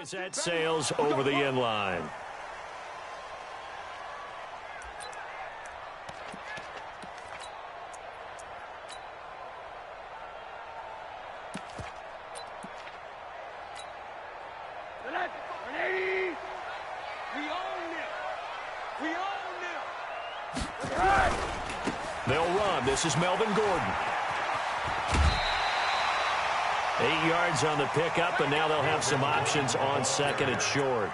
As that sails over the end line. They'll run. This is Melvin Gordon. 8 yards on the pickup, and now they'll have some options on second and short.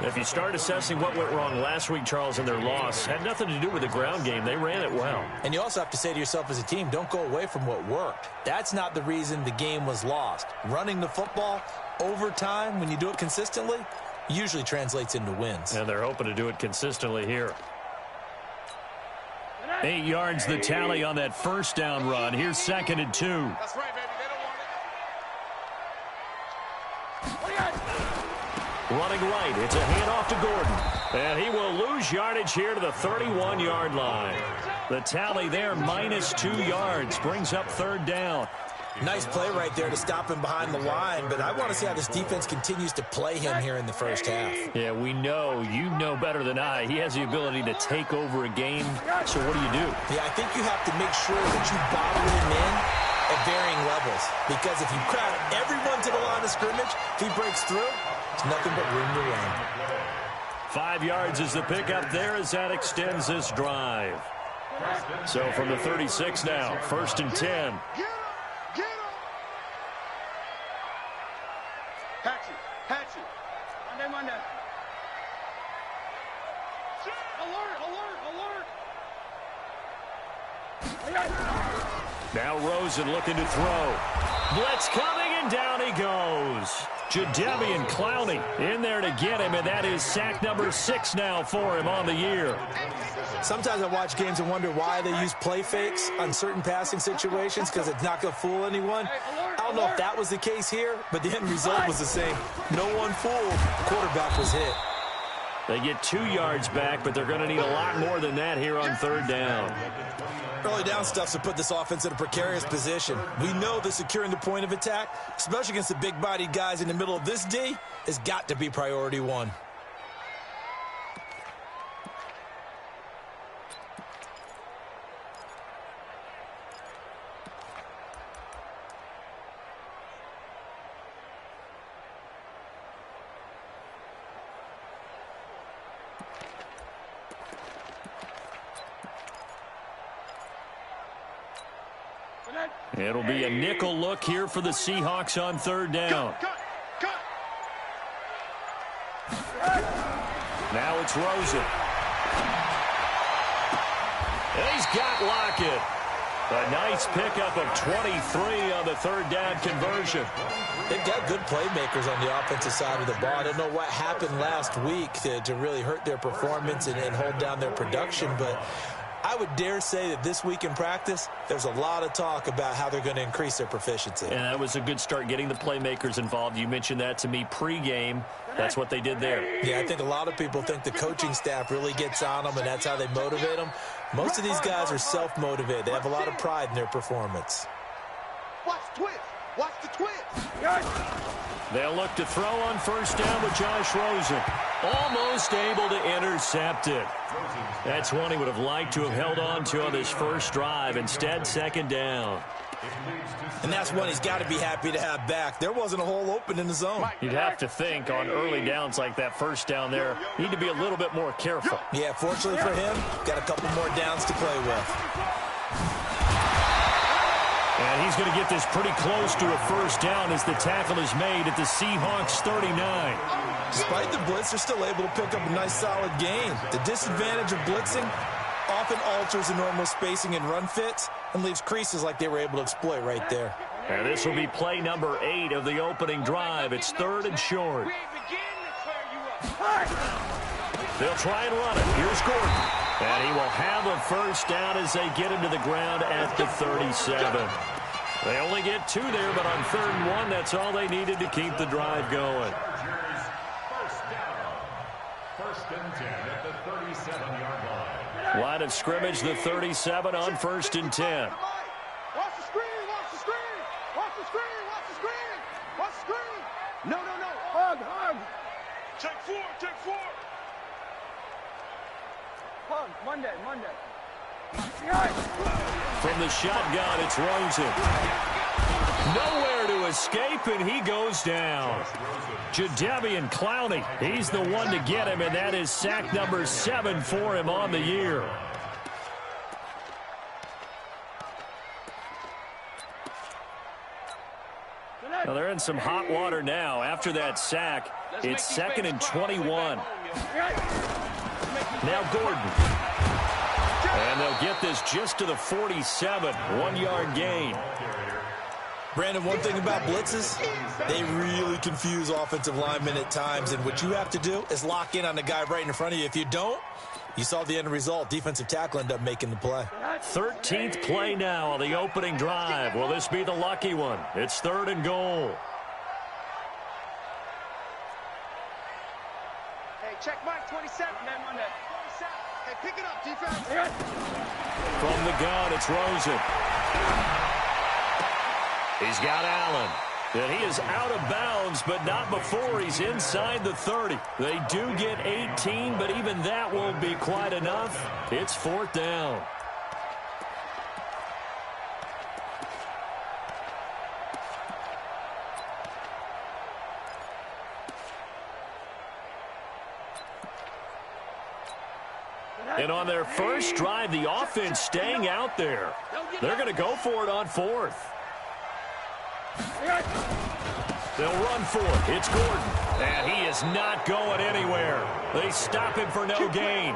If you start assessing what went wrong last week, Charles, in their loss, had nothing to do with the ground game. They ran it well. And you also have to say to yourself as a team, don't go away from what worked. That's not the reason the game was lost. Running the football over time, when you do it consistently, usually translates into wins. And they're hoping to do it consistently here. 8 yards the tally on that first down run. Here's second and 2. That's right, baby. They don't want it. Running right. It's a handoff to Gordon. And he will lose yardage here to the 31-yard line. The tally there, -2 yards. Brings up third down. Nice play right there to stop him behind the line, but I want to see how this defense continues to play him here in the first half. Yeah, we know. You know better than I. He has the ability to take over a game. So what do you do? Yeah, I think you have to make sure that you bottle him in at varying levels, because if you crowd everyone to the line of scrimmage, if he breaks through, it's nothing but room to run. 5 yards is the pickup there as that extends this drive. So from the 36 now, first and 10. Hatchet. Monday. Alert. Now Rosen looking to throw. Blitz coming, and down he goes. Jadeveon Clowney in there to get him, and that is sack number 6 now for him on the year. Sometimes I watch games and wonder why they use play fakes on certain passing situations, because it's not going to fool anyone. I don't know if that was the case here, but the end result was the same. No one fooled. The quarterback was hit. They get 2 yards back, but they're going to need a lot more than that here on third down. Early down stuff's to put this offense in a precarious position. We know that securing the point of attack, especially against the big-bodied guys in the middle of this D, has got to be priority one. It'll be a nickel look here for the Seahawks on third down. Now it's Rosen. He's got Lockett. A nice pickup of 23 on the third down conversion. They've got good playmakers on the offensive side of the ball. I don't know what happened last week to really hurt their performance and hold down their production, but I would dare say that this week in practice, there's a lot of talk about how they're going to increase their proficiency. And that was a good start, getting the playmakers involved. You mentioned that to me pregame. That's what they did there. Yeah, I think a lot of people think the coaching staff really gets on them, and that's how they motivate them. Most of these guys are self-motivated. They have a lot of pride in their performance. Watch the twist. They'll look to throw on first down with Josh Rosen. Almost able to intercept it. That's one he would have liked to have held on to on this first drive. Instead, second down. And that's one he's got to be happy to have back. There wasn't a hole open in the zone. You'd have to think on early downs like that first down there, need to be a little bit more careful. Yeah, fortunately for him, got a couple more downs to play with. And he's going to get this pretty close to a first down as the tackle is made at the Seahawks 39. Despite the blitz, they're still able to pick up a nice solid gain. The disadvantage of blitzing often alters the normal spacing and run fits and leaves creases like they were able to exploit right there. And this will be play number 8 of the opening drive. It's third and short. They'll try and run it. Here's Gordon. And he will have a first down as they get him to the ground at the 37. They only get 2 there, but on third and 1, that's all they needed to keep the drive going. First and 10 at the 37-yard line. Line of scrimmage, the 37 on first and 10. Watch the screen. No. Take four. Punk, Monday. From the shotgun, it's Rosen. Nowhere to escape, and he goes down. Jadeveon Clowney, he's the one to get him, and that is sack number 7 for him on the year. Now they're in some hot water now. After that sack, it's 2nd and 21. Now Gordon. And they'll get this just to the 47, 1-yard gain. Brandon, one thing about blitzes, they really confuse offensive linemen at times, and what you have to do is lock in on the guy right in front of you. If you don't, you saw the end result. Defensive tackle ended up making the play. 13th play now on the opening drive. Will this be the lucky one? It's 3rd and goal. Hey, check Mike, 27. Monday. Hey, pick it up, defense. From the gun, it's Rosen. He's got Allen. And he is out of bounds, but not before he's inside the 30. They do get 18, but even that won't be quite enough. It's 4th down. And on their first drive, the offense staying out there. They're going to go for it on 4th. They'll run for it. It's Gordon. And he is not going anywhere. They stop him for no gain.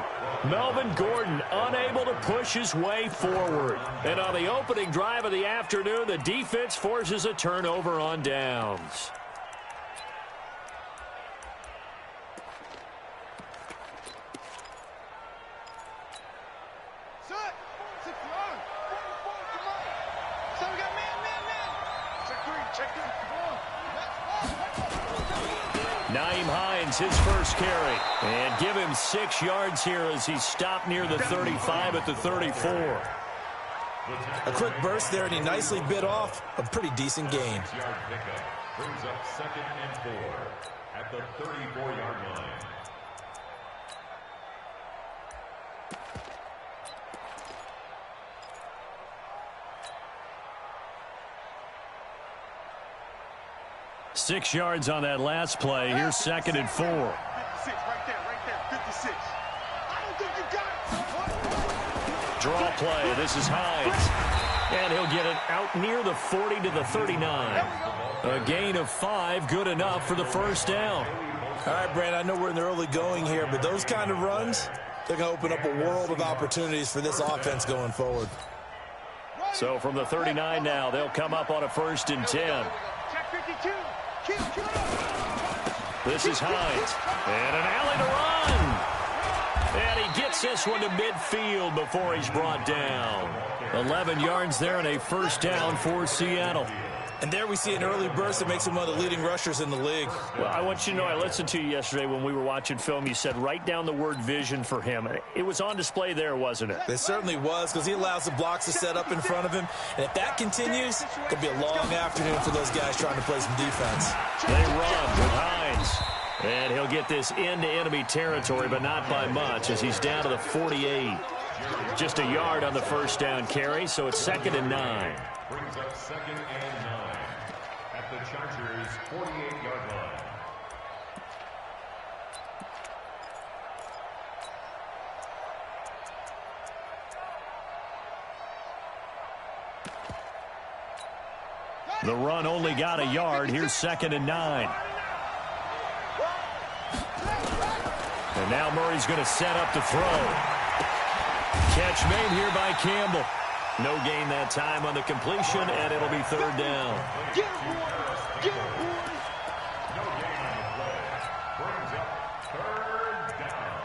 Melvin Gordon unable to push his way forward. And on the opening drive of the afternoon, the defense forces a turnover on downs. Nyheim Hines, his first carry. And give him 6 yards here as he stopped near the 35 at the 34. A quick burst there, and he nicely bit off a pretty decent gain. Brings up 2nd and 4 at the 34-yard line. Six yards on that last play. Here's 2nd and 4. 56, right there, 56. I don't think you got it. Draw play. This is Hines. And he'll get it out near the 40 to the 39. A gain of 5, good enough for the first down. All right, Brandon, I know we're in the early going here, but those kind of runs, they're going to open up a world of opportunities for this offense going forward. So from the 39 now, they'll come up on a 1st and 10. Check 52. This is Hines. And an alley to run. And he gets this one to midfield before he's brought down. 11 yards there and a first down for Seattle. And there we see an early burst that makes him one of the leading rushers in the league. Well, I want you to know, I listened to you yesterday when we were watching film. You said write down the word vision for him. It was on display there, wasn't it? It certainly was, because he allows the blocks to set up in front of him. And if that continues, it could be a long afternoon for those guys trying to play some defense. They run with Hines. And he'll get this into enemy territory, but not by much, as he's down to the 48. Just a yard on the first down carry, so it's 2nd and 9. Brings up 2nd and 9 at the Chargers' 48-yard line. The run only got a yard. Here's 2nd and 9. And now Murray's going to set up to throw. Catch made here by Campbell. No gain that time on the completion, and it'll be 3rd down. Get him, boy. Get him, boy. No gain on the play. Brings up 3rd down.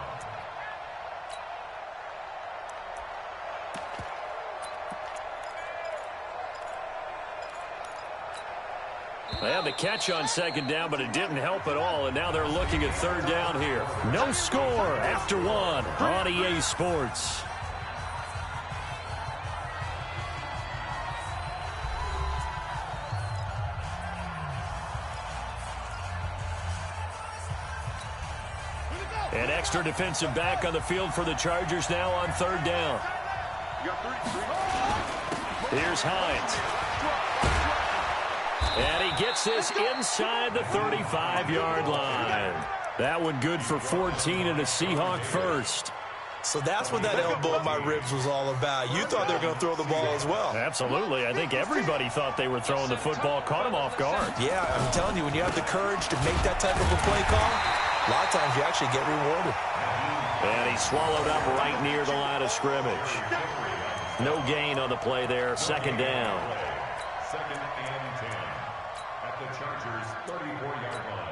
They had the catch on 2nd down, but it didn't help at all, and now they're looking at 3rd down here. No score after 1 on EA Sports. An extra defensive back on the field for the Chargers now on third down. Here's Hines. And he gets this inside the 35-yard line. That one good for 14 and a Seahawk first. So that's what that elbow in my ribs was all about. You thought they were going to throw the ball as well. Absolutely. I think everybody thought they were throwing the football, caught him off guard. Yeah, I'm telling you, when you have the courage to make that type of a play call, a lot of times you actually get rewarded. And he swallowed up right near the line of scrimmage. No gain on the play there. Second down. Second and 10 at the Chargers' 34-yard line.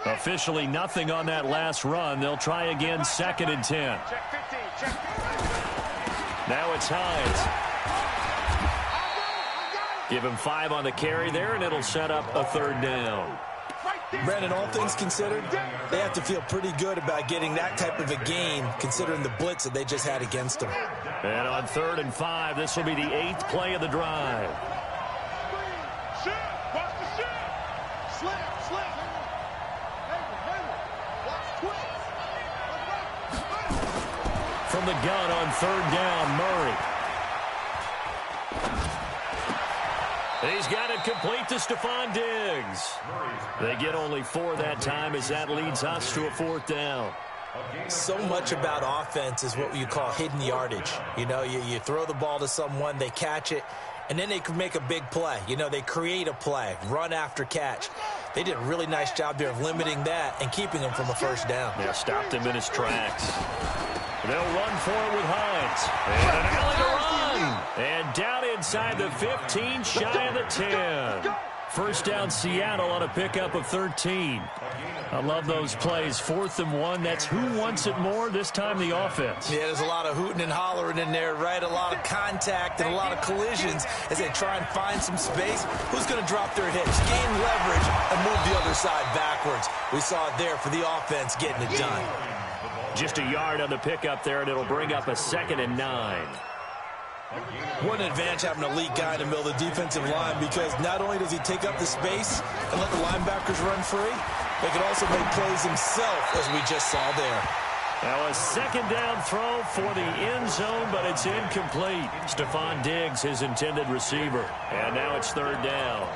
Officially nothing on that last run. They'll try again, second and 10. Now it's Hines. Give him 5 on the carry there, and it'll set up a third down. Brandon, all things considered, they have to feel pretty good about getting that type of a gain, considering the blitz that they just had against them. And on 3rd and 5, this will be the 8th play of the drive. From the gun on 3rd down, Murray. He's got it complete to Stephon Diggs. They get only 4 that time as that leads us to a 4th down. So much about offense is what you call hidden yardage. You know, you throw the ball to someone, they catch it, and then they can make a big play. You know, they create a play, run after catch. They did a really nice job there of limiting that and keeping him from a first down. Yeah, stopped him in his tracks. They'll run for it with Hines. And an alley to run. And down inside the 15, shy of the 10. First down, Seattle on a pickup of 13. I love those plays. 4th and 1. That's who wants it more, this time the offense. Yeah, there's a lot of hooting and hollering in there, right? A lot of contact and a lot of collisions as they try and find some space. Who's going to drop their hips, gain leverage, and move the other side backwards? We saw it there for the offense getting it done. Just a yard on the pickup there, and it'll bring up a 2nd and 9. What an advantage having an elite guy in the middle of the defensive line, because not only does he take up the space and let the linebackers run free, they can also make plays himself, as we just saw there. Now a 2nd down throw for the end zone, but it's incomplete. Stephon Diggs, his intended receiver. And now it's 3rd down.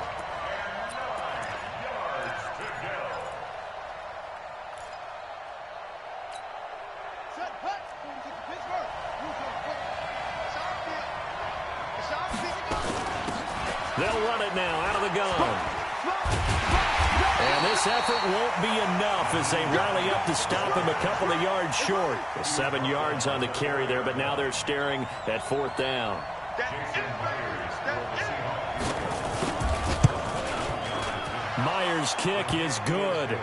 They'll run it now out of the gun. And this effort won't be enough as they rally up to stop him a couple of yards short. 7 yards on the carry there, but now they're staring at 4th down. Myers' kick is good.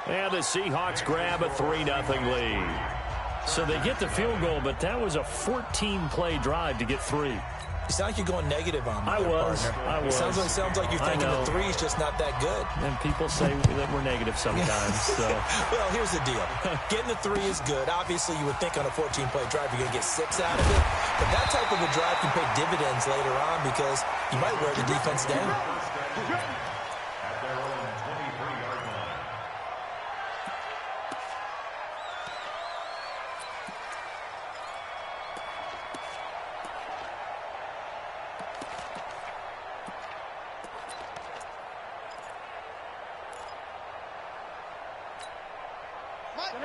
And the Seahawks grab a 3-0 lead. So they get the field goal, but that was a 14-play drive to get 3. You sound like you're going negative on me. I was. It sounds like you're thinking the 3 is just not that good. And people say that we're negative sometimes. So. Well, here's the deal. Getting the 3 is good. Obviously, you would think on a 14-play drive you're going to get 6 out of it. But that type of a drive can pay dividends later on because you might wear the defense down. At their own 23-yard line.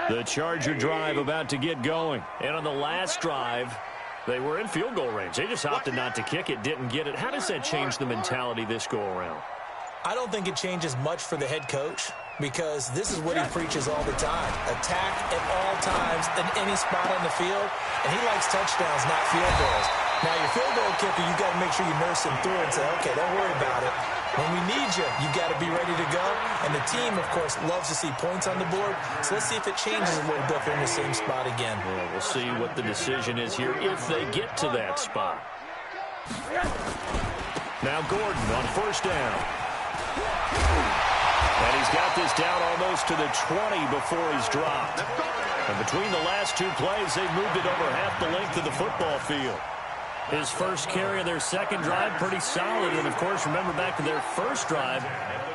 The Charger drive about to get going. And on the last drive, they were in field goal range. They just opted not to kick it, didn't get it. How does that change the mentality this go-around? I don't think it changes much for the head coach because this is what he preaches all the time. Attack at all times in any spot on the field, and he likes touchdowns, not field goals. Now, your field goal kicker, you've got to make sure you nurse him through and say, okay, don't worry about it. When we need you, you've got to be ready to go. And the team, of course, loves to see points on the board. So let's see if it changes a little bit if they're in the same spot again. Well, we'll see what the decision is here if they get to that spot. Now Gordon on 1st down. And he's got this down almost to the 20 before he's dropped. And between the last two plays, they've moved it over half the length of the football field. His first carry of their second drive, pretty solid. And, of course, remember back to their first drive,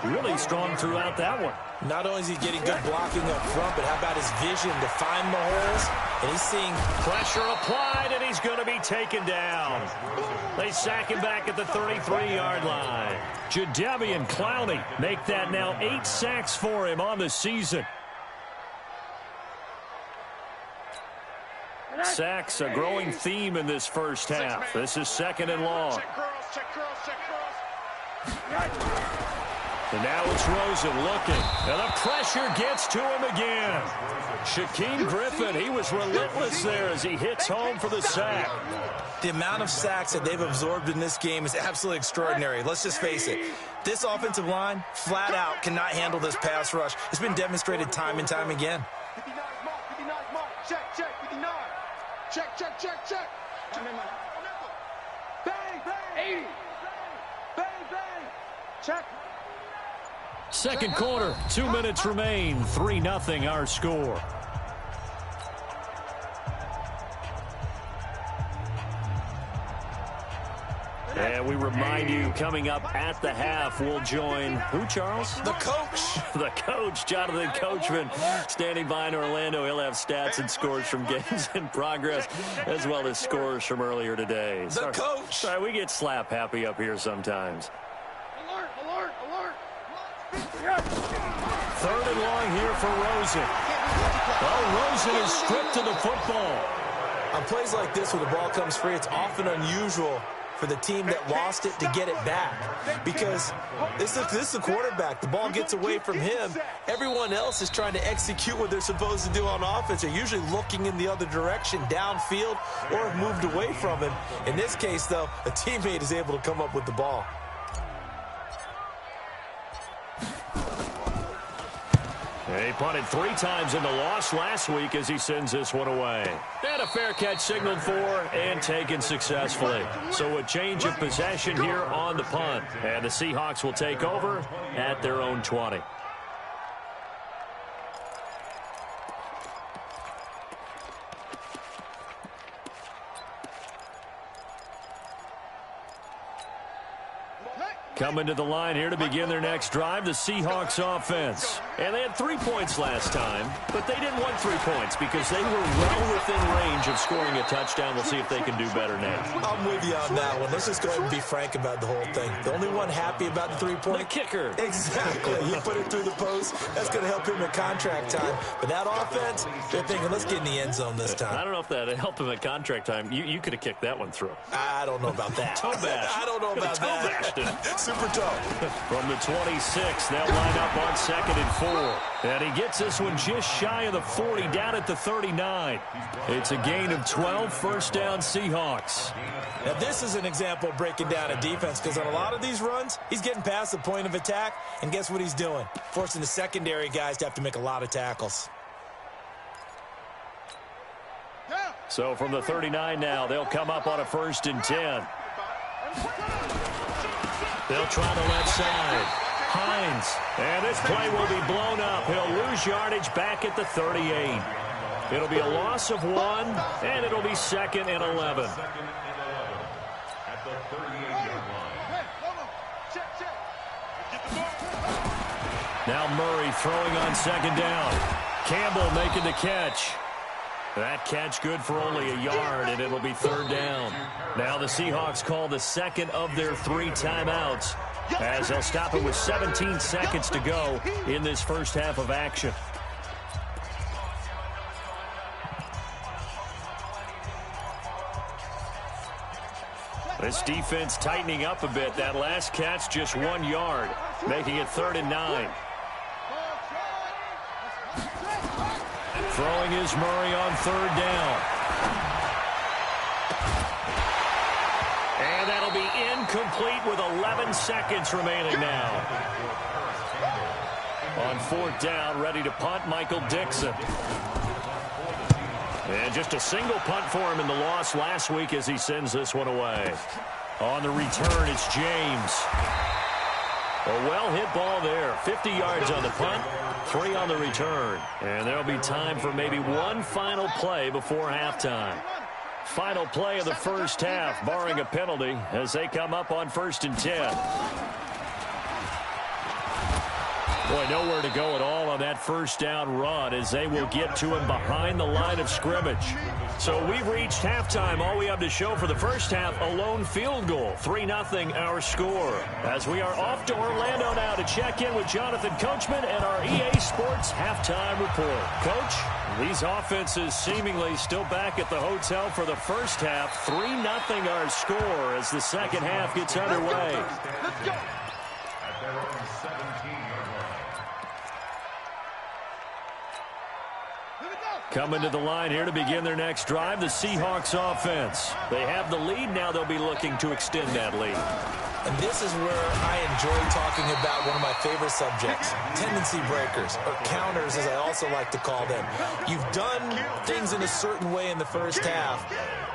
really strong throughout that one. Not only is he getting good blocking up front, but how about his vision to find the holes? And he's seeing pressure applied, and he's going to be taken down. They sack him back at the 33-yard line. Jadeveon Clowney make that now 8 sacks for him on the season. Sacks, a growing theme in this first half. This is 2nd and long. And now it's Rosen looking. And the pressure gets to him again. Shaquem Griffin, he was relentless there as he hits home for the sack. The amount of sacks that they've absorbed in this game is absolutely extraordinary. Let's just face it. This offensive line, flat out, cannot handle this pass rush. It's been demonstrated time and time again. 59 mark, 59 mark. Check, 59. Check. Bang, bang. 80. Bang, bang. Check. Second quarter, 2 minutes remain. 3-0 our score. And we remind you, coming up at the half, we'll join who, Charles? The coach. The coach, Jonathan Coachman, standing by in Orlando. He'll have stats and scores from games in progress, as well as scores from earlier today. The coach. Sorry, we get slap happy up here sometimes. Alert. 3rd and long here for Rosen. Well, Rosen is stripped to the football. On plays like this where the ball comes free, it's often unusual for the team that lost it to get it back. Because this is the quarterback. The ball gets away from him. Everyone else is trying to execute what they're supposed to do on offense. They're usually looking in the other direction, downfield, or have moved away from him. In this case, though, a teammate is able to come up with the ball. He punted 3 times in the loss last week as he sends this one away. And a fair catch signaled for and taken successfully. So a change of possession here on the punt. And the Seahawks will take over at their own 20. Coming to the line here to begin their next drive, the Seahawks offense. And they had 3 points last time, but they didn't want 3 points because they were well within range of scoring a touchdown. We'll see if they can do better now. I'm with you on that one. Let's just go ahead and be frank about the whole thing. The only one happy about the 3-point. The kicker. Exactly. You put it through the post. That's going to help him at contract time. But that offense, they're thinking, let's get in the end zone this time. I don't know if that helped him at contract time. You could have kicked that one through. I don't know about that. Toe bash. I don't know about that. Super toe. From the 26, they'll line up on 2nd and 4. And he gets this one just shy of the 40, down at the 39. It's a gain of 12, first down Seahawks. Now, this is an example of breaking down a defense because on a lot of these runs, he's getting past the point of attack, and guess what he's doing? Forcing the secondary guys to have to make a lot of tackles. So from the 39 now, they'll come up on a 1st and 10. They'll try the left side. Hines. And this play will be blown up. He'll lose yardage back at the 38. It'll be a loss of 1, and it'll be 2nd and 11. At the 38-yard line. Now Murray throwing on 2nd down. Campbell making the catch. That catch good for only a yard, and it'll be 3rd down. Now the Seahawks call the 2nd of their 3 timeouts as they'll stop it with 17 seconds to go in this first half of action. This defense tightening up a bit. That last catch just 1 yard, making it 3rd and 9. Throwing is Murray on 3rd down. And that'll be incomplete with 11 seconds remaining now. On 4th down, ready to punt, Michael Dixon. And just a single punt for him in the loss last week as he sends this one away. On the return, it's James. A well-hit ball there. 50 yards on the punt, 3 on the return. And there'll be time for maybe one final play before halftime. Final play of the first half, barring a penalty, as they come up on 1st and 10. Boy, nowhere to go at all on that first down run as they will get to him behind the line of scrimmage. So we've reached halftime. All we have to show for the first half, a lone field goal. 3-0 our score. As we are off to Orlando now to check in with Jonathan Coachman and our EA Sports halftime report. Coach, these offenses seemingly still back at the hotel for the first half. 3-0 our score as the second half gets underway. Let's go. At their own 17-yard line. Coming to the line here to begin their next drive, the Seahawks offense. They have the lead. Now they'll be looking to extend that lead. And this is where I enjoy talking about one of my favorite subjects, tendency breakers, or counters as I also like to call them. You've done things in a certain way in the first half,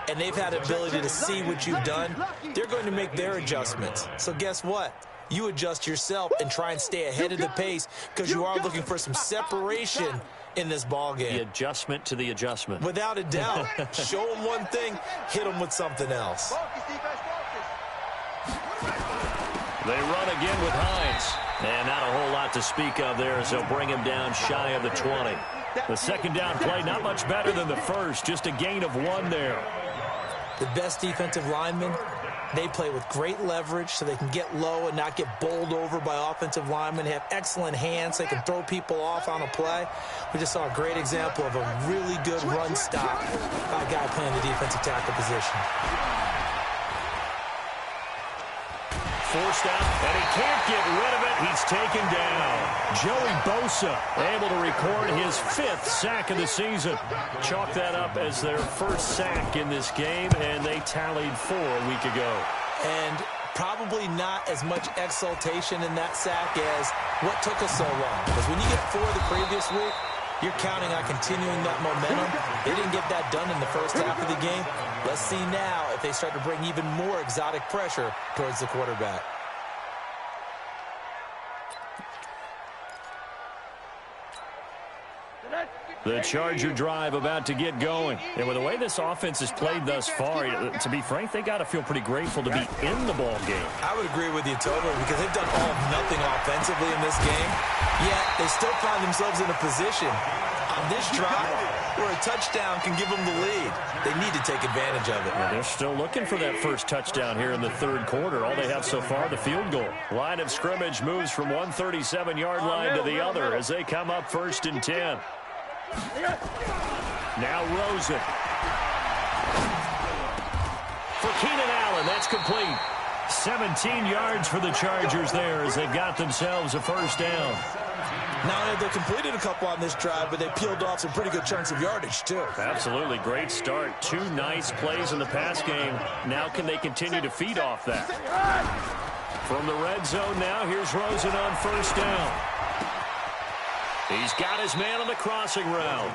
and they've had the ability to see what you've done. They're going to make their adjustments. So guess what? You adjust yourself and try and stay ahead of the pace because you are looking for some separation in this ball game. The adjustment to the adjustment. Without a doubt. Show them one thing, hit them with something else. They run again with Hines. And not a whole lot to speak of there as they'll bring him down shy of the 20. The second down play, not much better than the first. Just a gain of 1 there. The best defensive linemen, they play with great leverage so they can get low and not get bowled over by offensive linemen. They have excellent hands. They can throw people off on a play. We just saw a great example of a really good run stop by a guy playing the defensive tackle position. Forced out, and he can't get rid of it. He's taken down. Joey Bosa able to record his 5th sack of the season. Chalk that up as their first sack in this game, and they tallied 4 a week ago. And probably not as much exultation in that sack as what took us so long. Because when you get 4 the previous week, you're counting on continuing that momentum. They didn't get that done in the first half of the game. Let's see now if they start to bring even more exotic pressure towards the quarterback. The Charger drive about to get going. And with the way this offense has played thus far, to be frank, they got to feel pretty grateful to be in the ball game. I would agree with you totally because they've done all of nothing offensively in this game, yet they still find themselves in a position on this drive where a touchdown can give them the lead. They need to take advantage of it. They're still looking for that first touchdown here in the third quarter. All they have so far, the field goal. Line of scrimmage moves from one 37-yard line to the other as they come up 1st and 10. Now Rosen. For Keenan Allen, that's complete. 17 yards for the Chargers there as they got themselves a first down. Not only have they completed a couple on this drive, but they peeled off some pretty good chunks of yardage, too. Absolutely. Great start. 2 nice plays in the pass game. Now can they continue to feed off that? From the red zone now, here's Rosen on first down. He's got his man on the crossing route.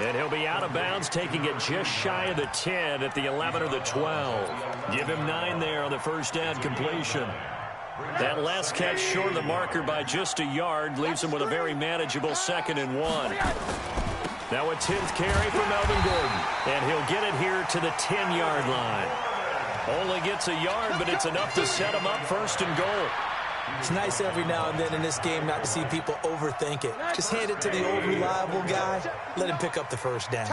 And he'll be out of bounds, taking it just shy of the 10 at the 11 or the 12. Give him 9 there on the first down completion. That last catch short of the marker by just a yard leaves him with a very manageable 2nd and 1. Now a 10th carry for Melvin Gordon. And he'll get it here to the 10-yard line. Only gets a yard, but it's enough to set him up 1st and goal. It's nice every now and then in this game not to see people overthink it. Just hand it to the old reliable guy. Let him pick up the first down.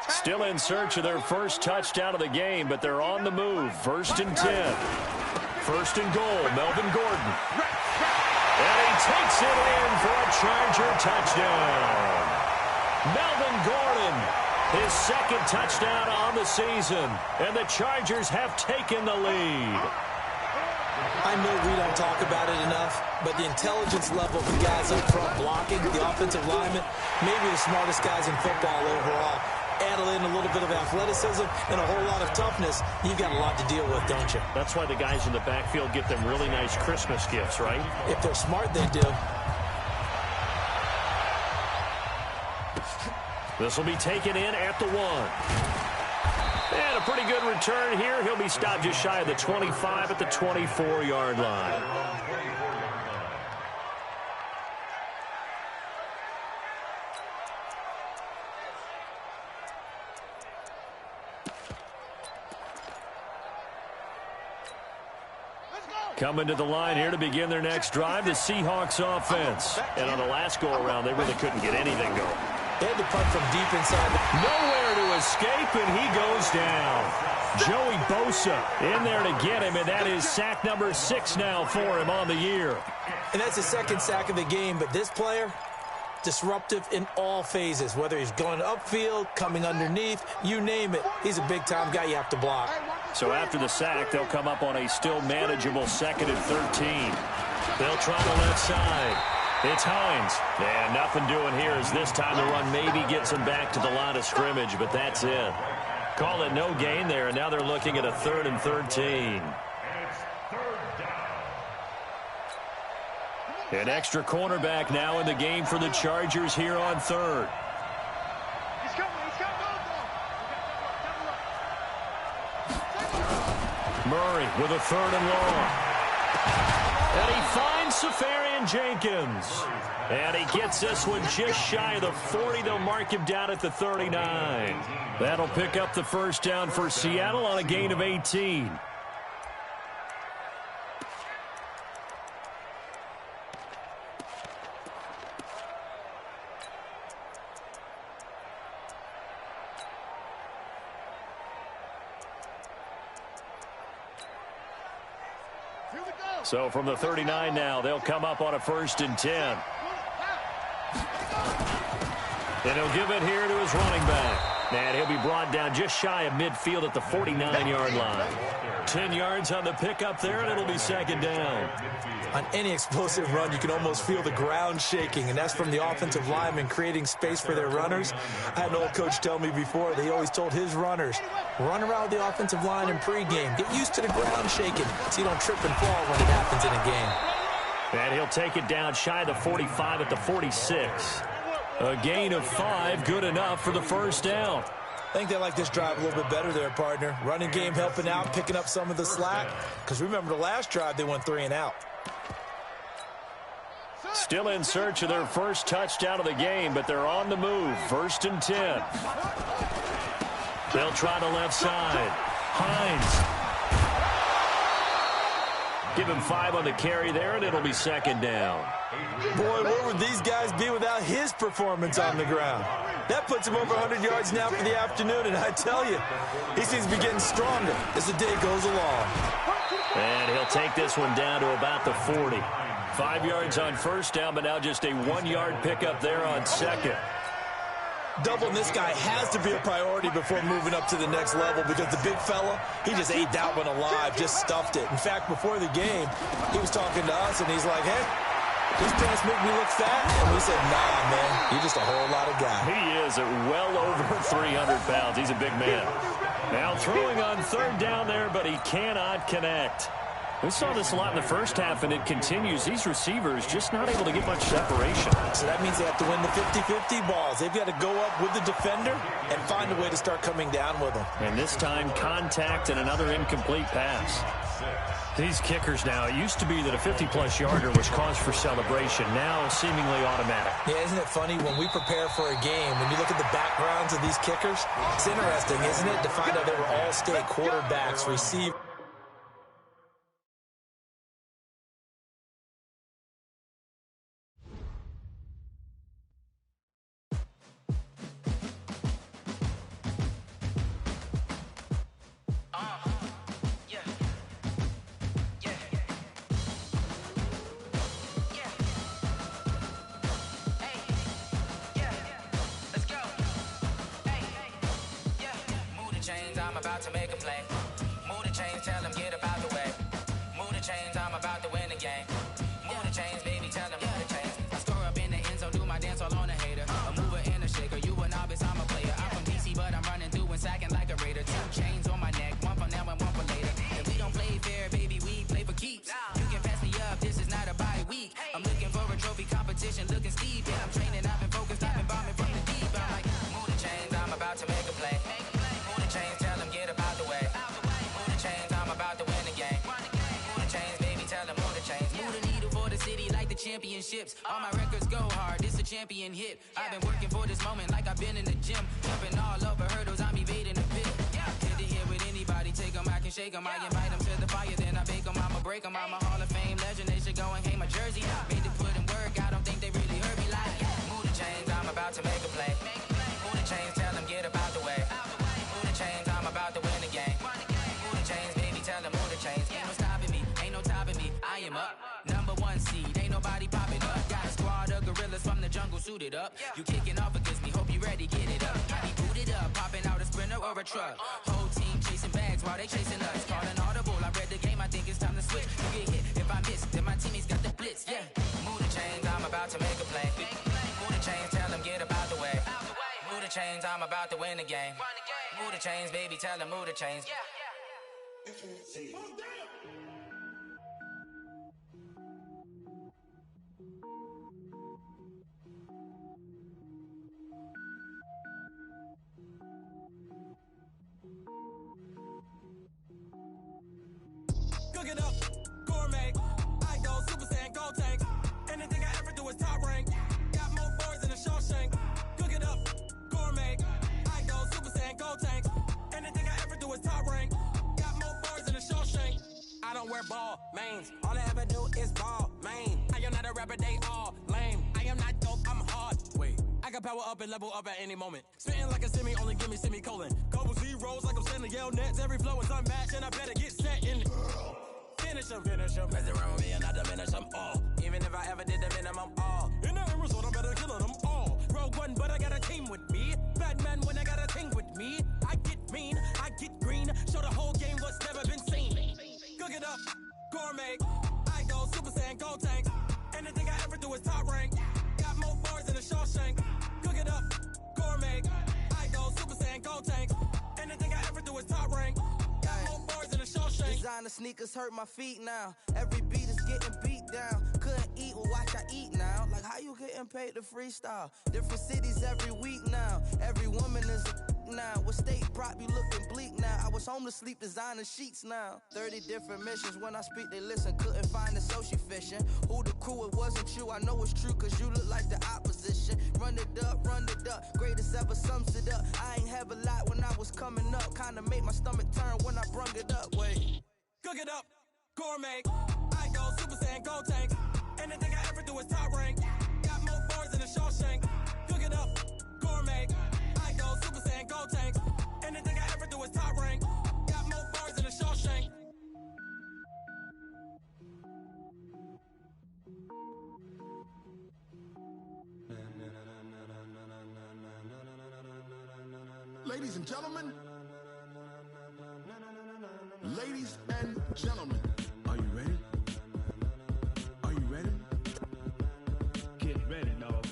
Still in search of their first touchdown of the game, but they're on the move. 1st and 10. 1st and goal, Melvin Gordon. And he takes it in for a Charger touchdown. Melvin Gordon, his 2nd touchdown on the season. And the Chargers have taken the lead. I know we don't talk about it enough, but the intelligence level of the guys up front blocking, the offensive linemen, maybe the smartest guys in football overall. Add in a little bit of athleticism and a whole lot of toughness, you've got a lot to deal with, don't you? That's why the guys in the backfield get them really nice Christmas gifts, right? If they're smart, they do. This will be taken in at the 1. And a pretty good return here. He'll be stopped just shy of the 25 at the 24-yard line. Coming to the line here to begin their next drive, the Seahawks offense. And on the last go-around, they really couldn't get anything going. They had to punt from deep inside. Nowhere to escape, and he goes down. Joey Bosa in there to get him, and that is sack number 6 now for him on the year. And that's the second sack of the game, but this player, disruptive in all phases, whether he's going upfield, coming underneath, you name it. He's a big-time guy you have to block. So after the sack, they'll come up on a still manageable 2nd and 13. They'll try the left side. It's Hines. And nothing doing here as this time the run maybe gets him back to the line of scrimmage, but that's it. Call it no gain there, and now they're looking at a 3rd and 13. An extra cornerback now in the game for the Chargers here on 3rd. He's coming. Murray with a 3rd and long. And he finds Safarian Jenkins. And he gets this one just shy of the 40. They'll mark him down at the 39. That'll pick up the first down for Seattle on a gain of 18. So from the 39 now, they'll come up on a 1st and 10. And he'll give it here to his running back. And he'll be brought down just shy of midfield at the 49-yard line. 10 yards on the pickup there, and it'll be 2nd down. On any explosive run, you can almost feel the ground shaking, and that's from the offensive linemen creating space for their runners. I had an old coach tell me before that he always told his runners, run around the offensive line in pregame. Get used to the ground shaking so you don't trip and fall when it happens in a game. And he'll take it down shy of the 45 at the 46. A gain of 5, good enough for the first down. I think they like this drive a little bit better there, partner. Running game helping out, picking up some of the slack. Because remember the last drive, they went 3 and out. Still in search of their first touchdown of the game, but they're on the move. 1st and 10. They'll try the left side. Hines. Give him 5 on the carry there, and it'll be 2nd down. Boy, where would these guys be without his performance on the ground? That puts him over 100 yards now for the afternoon, and I tell you, he seems to be getting stronger as the day goes along. And he'll take this one down to about the 40. 5 yards on first down, but now just a 1-yard pickup there on 2nd. Doubling this guy has to be a priority before moving up to the next level because the big fella, he just ate that one alive, just stuffed it. In fact, before the game, he was talking to us, and he's like, hey, these pants make me look fat? And we said, nah, man, you're just a whole lot of guy. He is at well over 300 pounds. He's a big man. Now throwing on 3rd down there, but he cannot connect. We saw this a lot in the first half, and it continues. These receivers just not able to get much separation. So that means they have to win the 50-50 balls. They've got to go up with the defender and find a way to start coming down with them. And this time, contact and another incomplete pass. These kickers now, it used to be that a 50-plus yarder was cause for celebration. Now, seemingly automatic. Yeah, isn't it funny? When we prepare for a game, when you look at the backgrounds of these kickers, it's interesting, isn't it, to find out they were all-state quarterbacks, receivers. About to make a play. Move the chains, tell them get about the way. Move the chains, I'm about to win the game. Move the chains, baby, tell them move the chains. I score up in the end zone, do my dance all on a hater. A mover and a shaker, you a novice, I'm a player. I'm from DC, but I'm running through and sacking like a raider. 2 chains on my neck, one for now and one for later. If we don't play fair, baby, we play for keeps. You can pass me up, this is not a bye week. I'm looking for a trophy competition, looking steep. Yeah, I'm training, I've been focused, I've been bombing from the deep. I'm like, move the chains, I'm about to make a play. Move the chains, tell them get about the way. Move the chains, I'm about to win the game. Move the chains, baby, tell them move the chains. Move the needle for the city like the championships. All my records go hard, this a champion hit. I've been working for this moment like I've been in the gym. Jumping all over hurdles, I'm evading the pit. Head to head with anybody, take them, I can shake 'em. I invite 'em to the fire, then I bake 'em. I'ma break 'em. I'm a Hall of Fame legend. They should go and hang my jersey. Made to put in work. I don't think they really heard me like. Move the chains, I'm about to make a play. Move the chains, tell them get up out the way. Move the chains, I'm about to win the game. Move the chains, baby, tell them move the chains. Ain't no stopping me, ain't no topping me. I am up, #1 seed. Ain't nobody popping up. Got a squad of gorillas from the jungle suited up. You kicking off against me, hope you ready, get it up. I be booted up, popping out a Sprinter or a truck. Whole team chasing bags while they chasing us. Calling audible, I read the game, I think it's time to switch. You get hit, if I miss, then my teammates got the blitz, yeah. Move the chains, I'm about to make a play. Move the chains, tell them get up out the way. Move the chains, I'm about to win the game. Move the chains, baby, tell them move the chains. Cook it up, gourmet. I go Super Saiyan, gold tank. Anything I ever do is top rank. Got more boys in a Shawshank. Cook it up, gourmet. I go Super Saiyan, gold tank. Anything I ever do is top rank. Got more boys in a Shawshank. I don't wear ball mains. All I ever do is ball main. I am not a rapper, they all lame. I am not dope, I'm hard. Wait, I can power up and level up at any moment. Spitting like a semi, only give me semicolon. Couple zeros like I'm sending yell nets. Every flow is unmatched and I better get set in. Finish 'em. Mess around with me and I diminish 'em all. Even if I ever did the minimum, all. In the end result, I'm better killing them all. Rogue One, but I got a team with me. Batman when I got a thing with me. I get mean, I get green. Show the whole game what's never been seen. Cook it up, gourmet. I go Super Saiyan, gold tank. Anything I ever do is top rank. Got more bars in a Shawshank. Cook it up, gourmet. I go Super Saiyan, gold tank. Anything I ever do is top rank. Got more bars in a Shawshank. Designer sneakers hurt my feet now. Every beat is getting beat down. Couldn't eat, well watch I eat now. Like how you getting paid to freestyle? Different cities every week now. Every woman is a now. With state prop, you looking bleak now. I was home to sleep, designing sheets now. 30 different missions. When I speak, they listen. Couldn't find it, so she fishing. Who the crew? It wasn't you. I know it's true, cause you look like the opposition. Run it up, run it up. Greatest ever sums it up. I ain't have a lot when I was coming up. Kinda made my stomach turn when I brung it up. Wait. Cook it up, gourmet. I go Super Saiyan, gold tank. Anything I ever do is top rank. Got more bars in a Shawshank. Cook it up, gourmet. I go Super Saiyan, gold tank. Anything I ever do is top rank. Got more bars in a Shawshank. Ladies and gentlemen. Ladies and gentlemen, are you ready? Are you ready? Get ready, dog.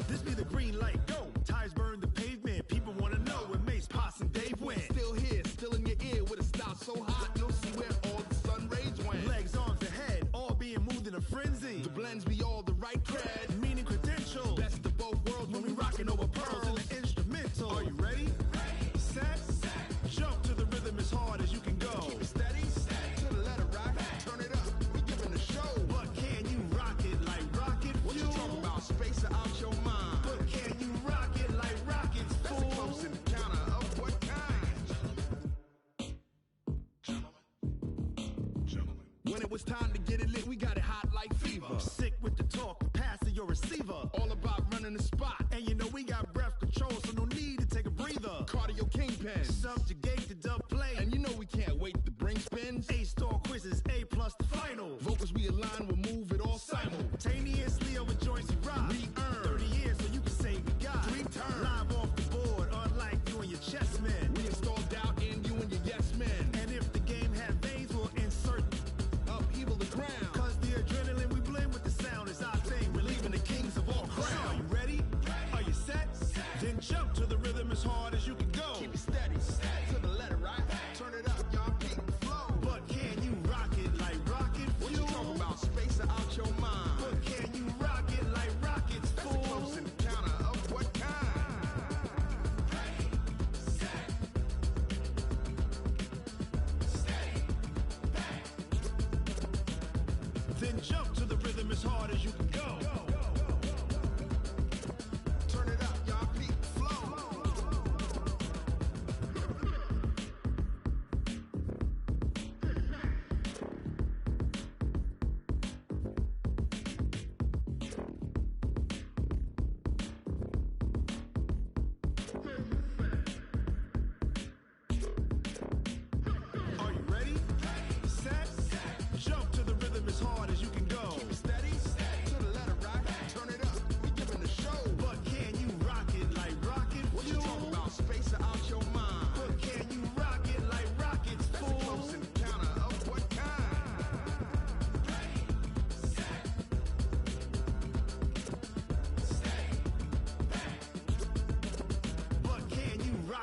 This be the green light, go. Tires burn the pavement. People wanna know when Mace, Pops, and Dave went. Still here, still in your ear with a style so hot, you'll see where all the sun rays went. Legs, arms, and head, all being moved in a frenzy. The blends be all the right cred, meaning credential. Best of both worlds when we rockin' over pearls in the instrumental. Are you ready? Set, jump to the rhythm as hard as you can go. Keep it steady, to the letter rock. Turn it up, we giving the show. But can you rock it like rocket fuel? What you talking about? Space out your mind. But can you rock it like rockets, fool? That's a close encounter of what kind? Gentlemen. When it was time to get it lit, we got it hot like fever. Sick with the talk, passing your receiver. All about running the spot. And you know we got breath control, so no need to take a breather. Cardio kingpin, subjugate the dub play. And you know we can't wait to bring spins. A-star quizzes, A+ the final. Vocals we align, we'll move it all simultaneously over joints we rock. We earn 30 years, so you can say we got 3 turns. Live off the board, unlike you and your chess men. We install doubt in you and your yes men. And if the game had veins, we'll insert upheaval the ground. Cause the adrenaline we blend with the sound is our thing. We're leaving the kings of all crown. Are you ready? Are you set? Then jump to the rhythm as hard as you can go. Keep it steady, to the letter right. Turn it up, y'all peak the flow. But can you rock it like rocket fuel? What you talking about? Space out your mind. But can you rock it like rockets, fool? That's a close encounter of what kind?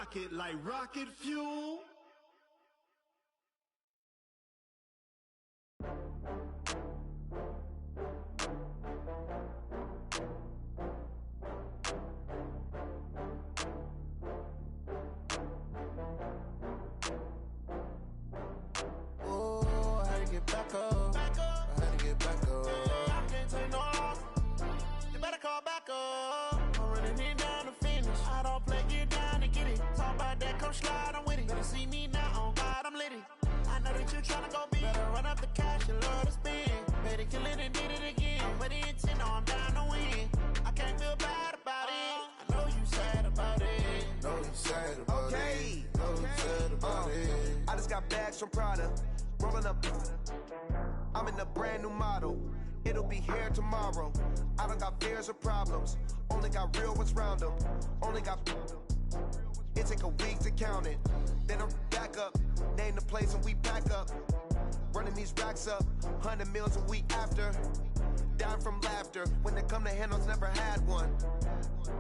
pocket like rocket fuel. Oh, I had to get back up. I had to get back up. I can't take no loss. You better call back up. I'm running it down to finish. I don't play, get down to get it. Talk about that, come slide, I'm with it. Better see me now, on God, I'm lit it. I know that you tryna go big. Better run up the cash, you love to spend. Better kill it and did it again. With the intent, no, I'm down to win. I can't feel bad about it. I know you sad about it. Know you sad about it. Know you sad about it. I just got bags from Prada. Rolling up. I'm in a brand new model. It'll be here tomorrow. I don't got fears or problems. Only got real ones round them. Only got. It take a week to count it. Then I'm back up. Name the place and we pack up. Running these racks up. 100 meals a week after. Down from laughter. When they come to handles, never had one.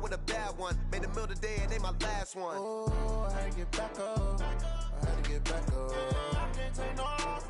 With a bad one. Made a meal today and they my last one. Oh, I had to get back up. I had to get back up. I can't take no loss.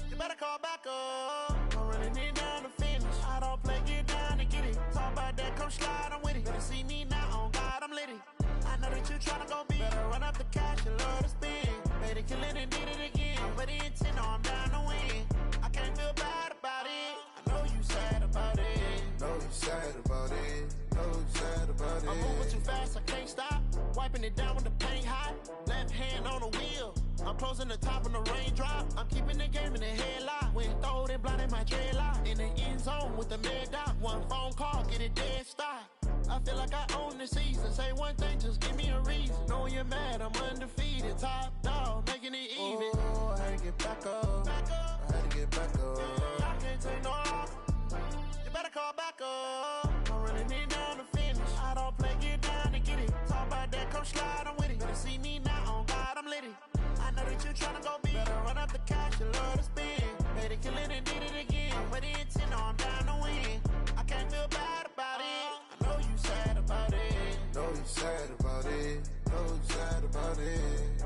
You better call back up. I'm running it down to finish. I don't play, get down to get it. Talk about that, come slide, I'm with it. Better see me now, on God, I'm lit it. I know that you tryna go big. Better run up the cash, you love to spend. Better kill it and did it again. With the intent, no, I'm down to win. I can't feel bad about it. I know you sad about it. Know you sad about it. Know you sad about it. I'm moving too fast, I can't stop. Wiping it down with the paint hot. Left hand on the wheel. I'm closing the top when the raindrop. I'm keeping the game in the headlock. When throw it, blinding my dreadlock. In the end zone with the mid dot. One phone call, get it dead stop. I feel like I own the season. Say one thing, just give me a reason. Knowing you're mad, I'm undefeated. Top dog, making it even. Oh, I had to get back up. I had to get back up. I can't take no loss. You better call back up. I'm running it down to finish. I don't play, get down to get it. Talk about that, come slide, I'm with it. Better see me now, on God, I'm lit it. I know that you tryna go big. Better run up the cash, you love to spend. Better kill it and did it again. With the intent, no, I'm down to win. I can't feel bad about it. I know you sad about it. Know you sad about it. Know you sad about it.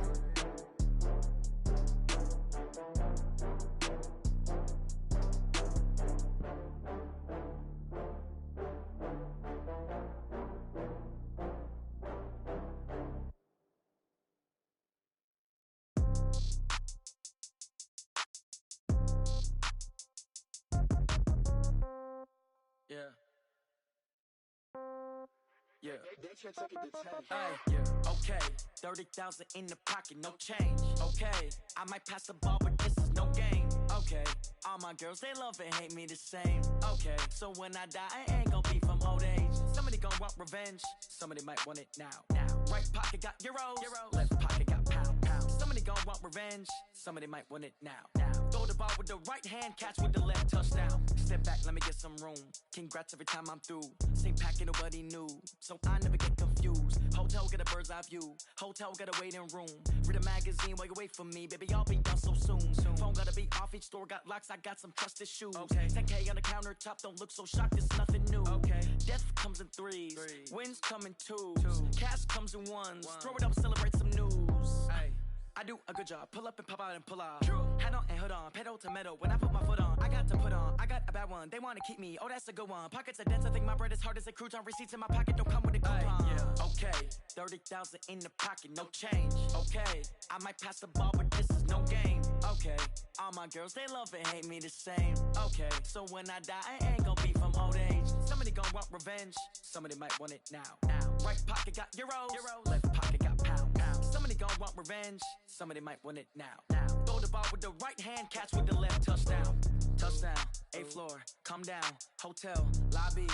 Yeah. Yeah. Hey, yeah. Okay. 30,000 in the pocket, no change. Okay. I might pass the ball, but this is no game. Okay. All my girls, they love and hate me the same. Okay. So when I die, I ain't gonna be from old age. Somebody gonna want revenge. Somebody might want it now. Right pocket got euros. Left pocket got pound. Somebody gonna want revenge. Somebody might want it now. Throw the ball with the right hand, catch with the left, touchdown. Step back, let me get some room. Congrats every time I'm through. Same packet, nobody knew, so I never get confused. Hotel get a bird's eye view. Hotel get a waiting room. Read a magazine while you wait for me, baby. I'll be done so soon. Phone gotta be off. Each store got locks. I got some trusted shoes. Okay. 10K on the countertop. Don't look so shocked. It's nothing new. Okay. Death comes in threes. Wins come in twos. Cash comes in ones. Throw it up, celebrate some news. Ay. I do a good job. Pull up and pop out and pull out. Head on and hood on. Pedal to metal. When I put my foot on, I got to put on. I got a bad one. They want to keep me. Oh, that's a good one. Pockets are dense. I think my bread is hard as a crouton. Receipts in my pocket don't come with a coupon. Yeah. Okay. 30,000 in the pocket. No change. Okay. I might pass the ball, but this is no game. Okay. All my girls, they love and hate me the same. Okay. So when I die, I ain't gonna be from old age. Somebody gonna want revenge. Somebody might want it now. Right pocket got euros. Left pocket got pound. Somebody gonna want revenge. Somebody might want it now. Throw the ball with the right hand, catch with the left, touchdown. Touchdown, 8th floor, come down, hotel, lobby.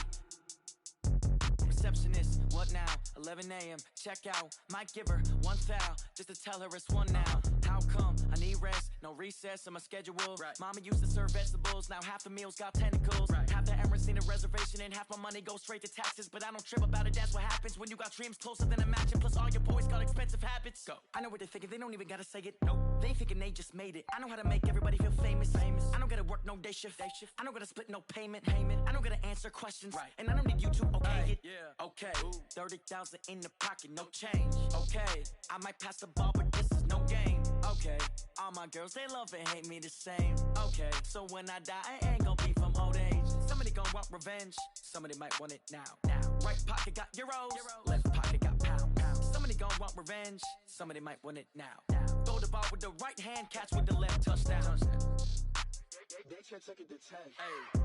Receptionist, what now? 11 a.m., check out. Might give her one foul, just to tell her it's one now. How come? I need rest, no recess in my schedule. Right. Mama used to serve vegetables, now half the meals got tentacles. Right. Half the Emirates need a reservation and half my money goes straight to taxes. But I don't trip about it, that's what happens when you got dreams closer than a match. And plus all your boys got expensive habits. Go. I know what they're thinking, they don't even gotta say it. Nope. They thinking they just made it. I know how to make everybody feel famous. I don't gotta work no day shift. I don't gotta split no payment. I don't gotta answer questions. Right. And I don't need you to okay it. Yeah. Okay. 30,000 in the pocket, no change. Okay. I might pass the ball, but this is no game. Okay. All my girls, they love and hate me the same. Okay. So when I die, I ain't gonna be from old age. Somebody gon' want revenge. Somebody might want it now. Right pocket got euros. Left pocket got pounds. Somebody gon' want revenge. Somebody might want it now. Throw the ball with the right hand, catch with the left, touchdown. They can't take it to 10. Hey.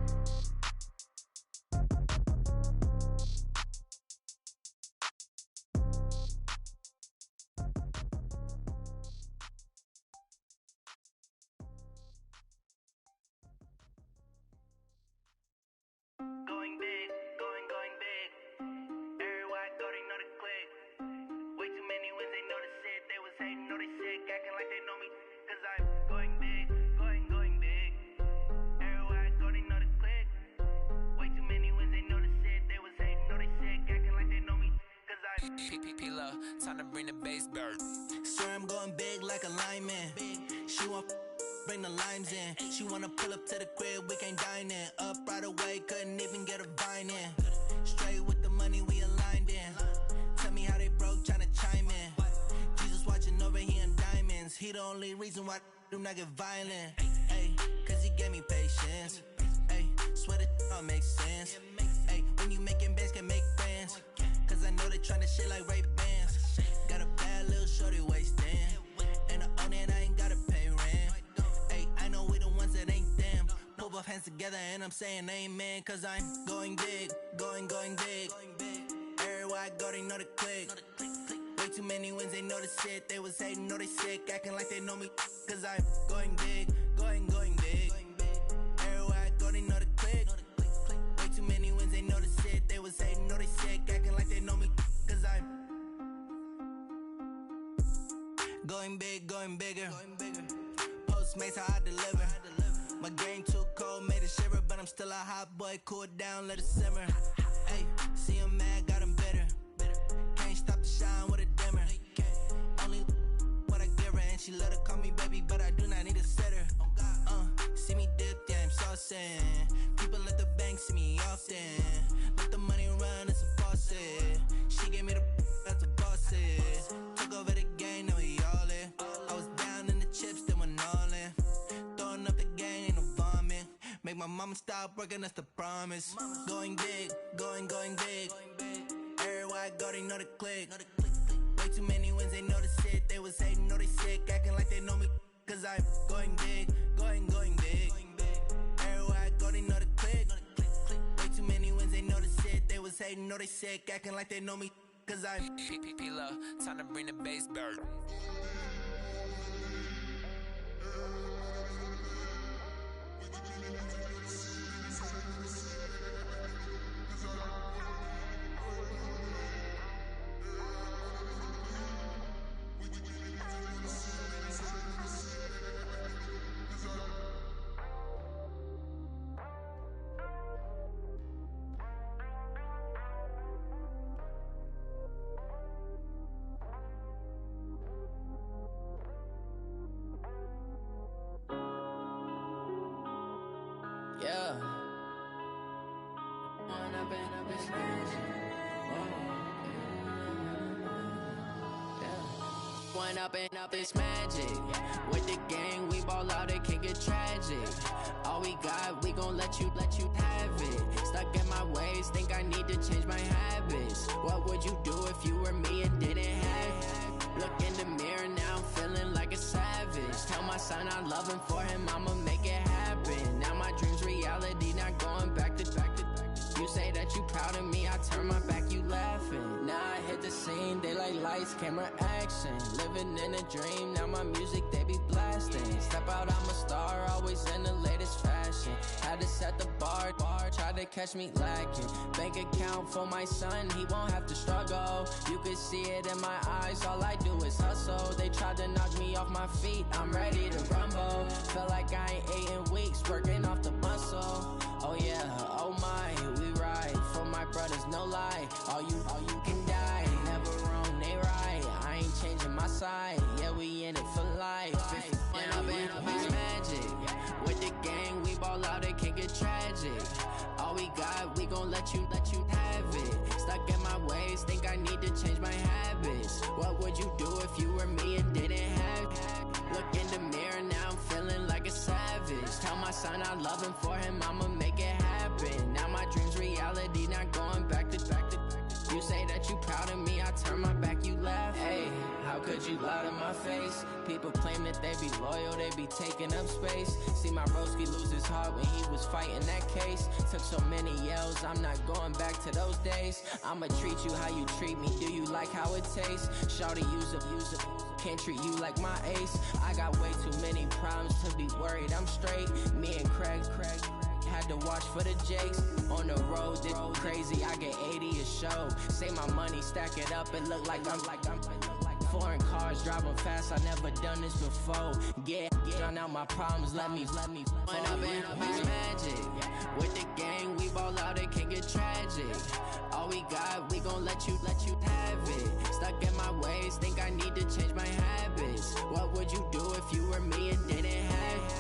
Going big, going big. Everywhere I go, they know the click. Way too many wins, they know the shit. They was hating, know they sick, acting like they know me. Cause I'm going big, going big. Everywhere I go, they know the click. Way too many wins, they know the shit. They was hating, know they sick, acting like they know me. Cause I'm P-P-P-Lo, time to bring the bass bird. Swear I'm going big like a lineman. She want bring the limes in. She wanna pull up to the crib, we can't dine in. Up right away, couldn't even get a vine in. Straight with the money, we aligned in. Tell me how they broke, tryna chime in. Jesus watching over here in diamonds. He the only reason why I do not get violent. Ay, cause he gave me patience. Ay, swear that all makes sense. Ay, when you making bands, can make friends. Cause I know they tryna shit like Ray-Bans. Got a bad little shorty wasting. And I own it, I ain't gotta pay rent. Ay, I know we the ones that ain't them. Pull both hands together and I'm saying amen. Cause I'm going big, going big. Everywhere I go, they know the click. Way too many wins, they know the shit. They was hating, know they sick, acting like they know me. Cause I'm going big, going big. Everywhere I go, they know the click. Way too many wins, they know the shit. They was hating, know they sick, acting like they know me. Cause I'm going big, going bigger. Postmates, how I deliver. My game too cold, made it shiver. But I'm still a hot boy, cool it down, let it simmer. Hey, see him mad, got him bitter. Can't stop the shine with a dimmer. Only what I give her, and she let her call me baby, but I do not need a sitter. See me dip, yeah, I'm saucing. People at the bank see me often. Let the money run, it's a faucet. She gave me the that's a boss it. Took over the game, now we all in. I was down in the chips, then went all in. Throwing up the gang, ain't no vomit. Make my mama stop working, that's the promise. Going big, going big. Everywhere I go, they know the click. Way too many wins, they know the shit. They was hating, know they sick, acting like they know me. Cause I'm going big, going big. Everywhere I go, they know the click. Way too many wins, they know the shit. They was hating, know they sick, acting like they know me. Cause I'm P-P-P-Lo, time to bring the bass bird. Yeah. One up and up, it's magic. With the gang, we ball out, it can get tragic. All we got, we gon' let you have it. Stuck in my ways, think I need to change my habits. What would you do if you were me and didn't have it? Look in the mirror now, I'm feeling like a savage. Tell my son I love him, for him I'ma make it happen. Now my dream's reality, not going back to. You say that you proud of me, I turn my back, you laughing. Now I hit the scene, they like lights, camera, action. Living in a dream, now my music, they be blasting. Step out, I'm a star, always in the latest fashion. Had to set the bar, try to catch me lacking. Bank account for my son, he won't have to struggle. You could see it in my eyes, all I do is hustle. They tried to knock me off my feet, I'm ready to rumble. Felt like I ain't ate in weeks, working off the muscle. Oh yeah, oh my, we ride for my brothers, no lie. All you can die, never wrong, they right. I ain't get tragic. All we got, we gon' let you have it. Stuck in my ways, think I need to change my habits. What would you do if you were me and didn't have it? Look in the mirror, now I'm feeling like a savage. Tell my son I love him, for him I'ma make it happen. Now my dream's reality, not going back to. You say that you proud of me, I turn my back, you laugh. Hey, how could you lie to my face? People claim that they be loyal, they be taking up space. See my broski lose his heart when he was fighting that case. Took so many yells, I'm not going back to those days. I'ma treat you how you treat me, do you like how it tastes? Shawty, use up, can't treat you like my ace. I got way too many problems to be worried, I'm straight. Me and Craig had to watch for the Jakes. On the road, this crazy, I get 80 a show. Say my money, stack it up, it look like I'm foreign cars, driving fast, I never done this before. Drown out my problems, let me When I've been magic. With the gang, we ball out, it can get tragic. All we got, we gon' let you have it. Stuck in my ways, think I need to change my habits. What would you do if you were me and didn't have it?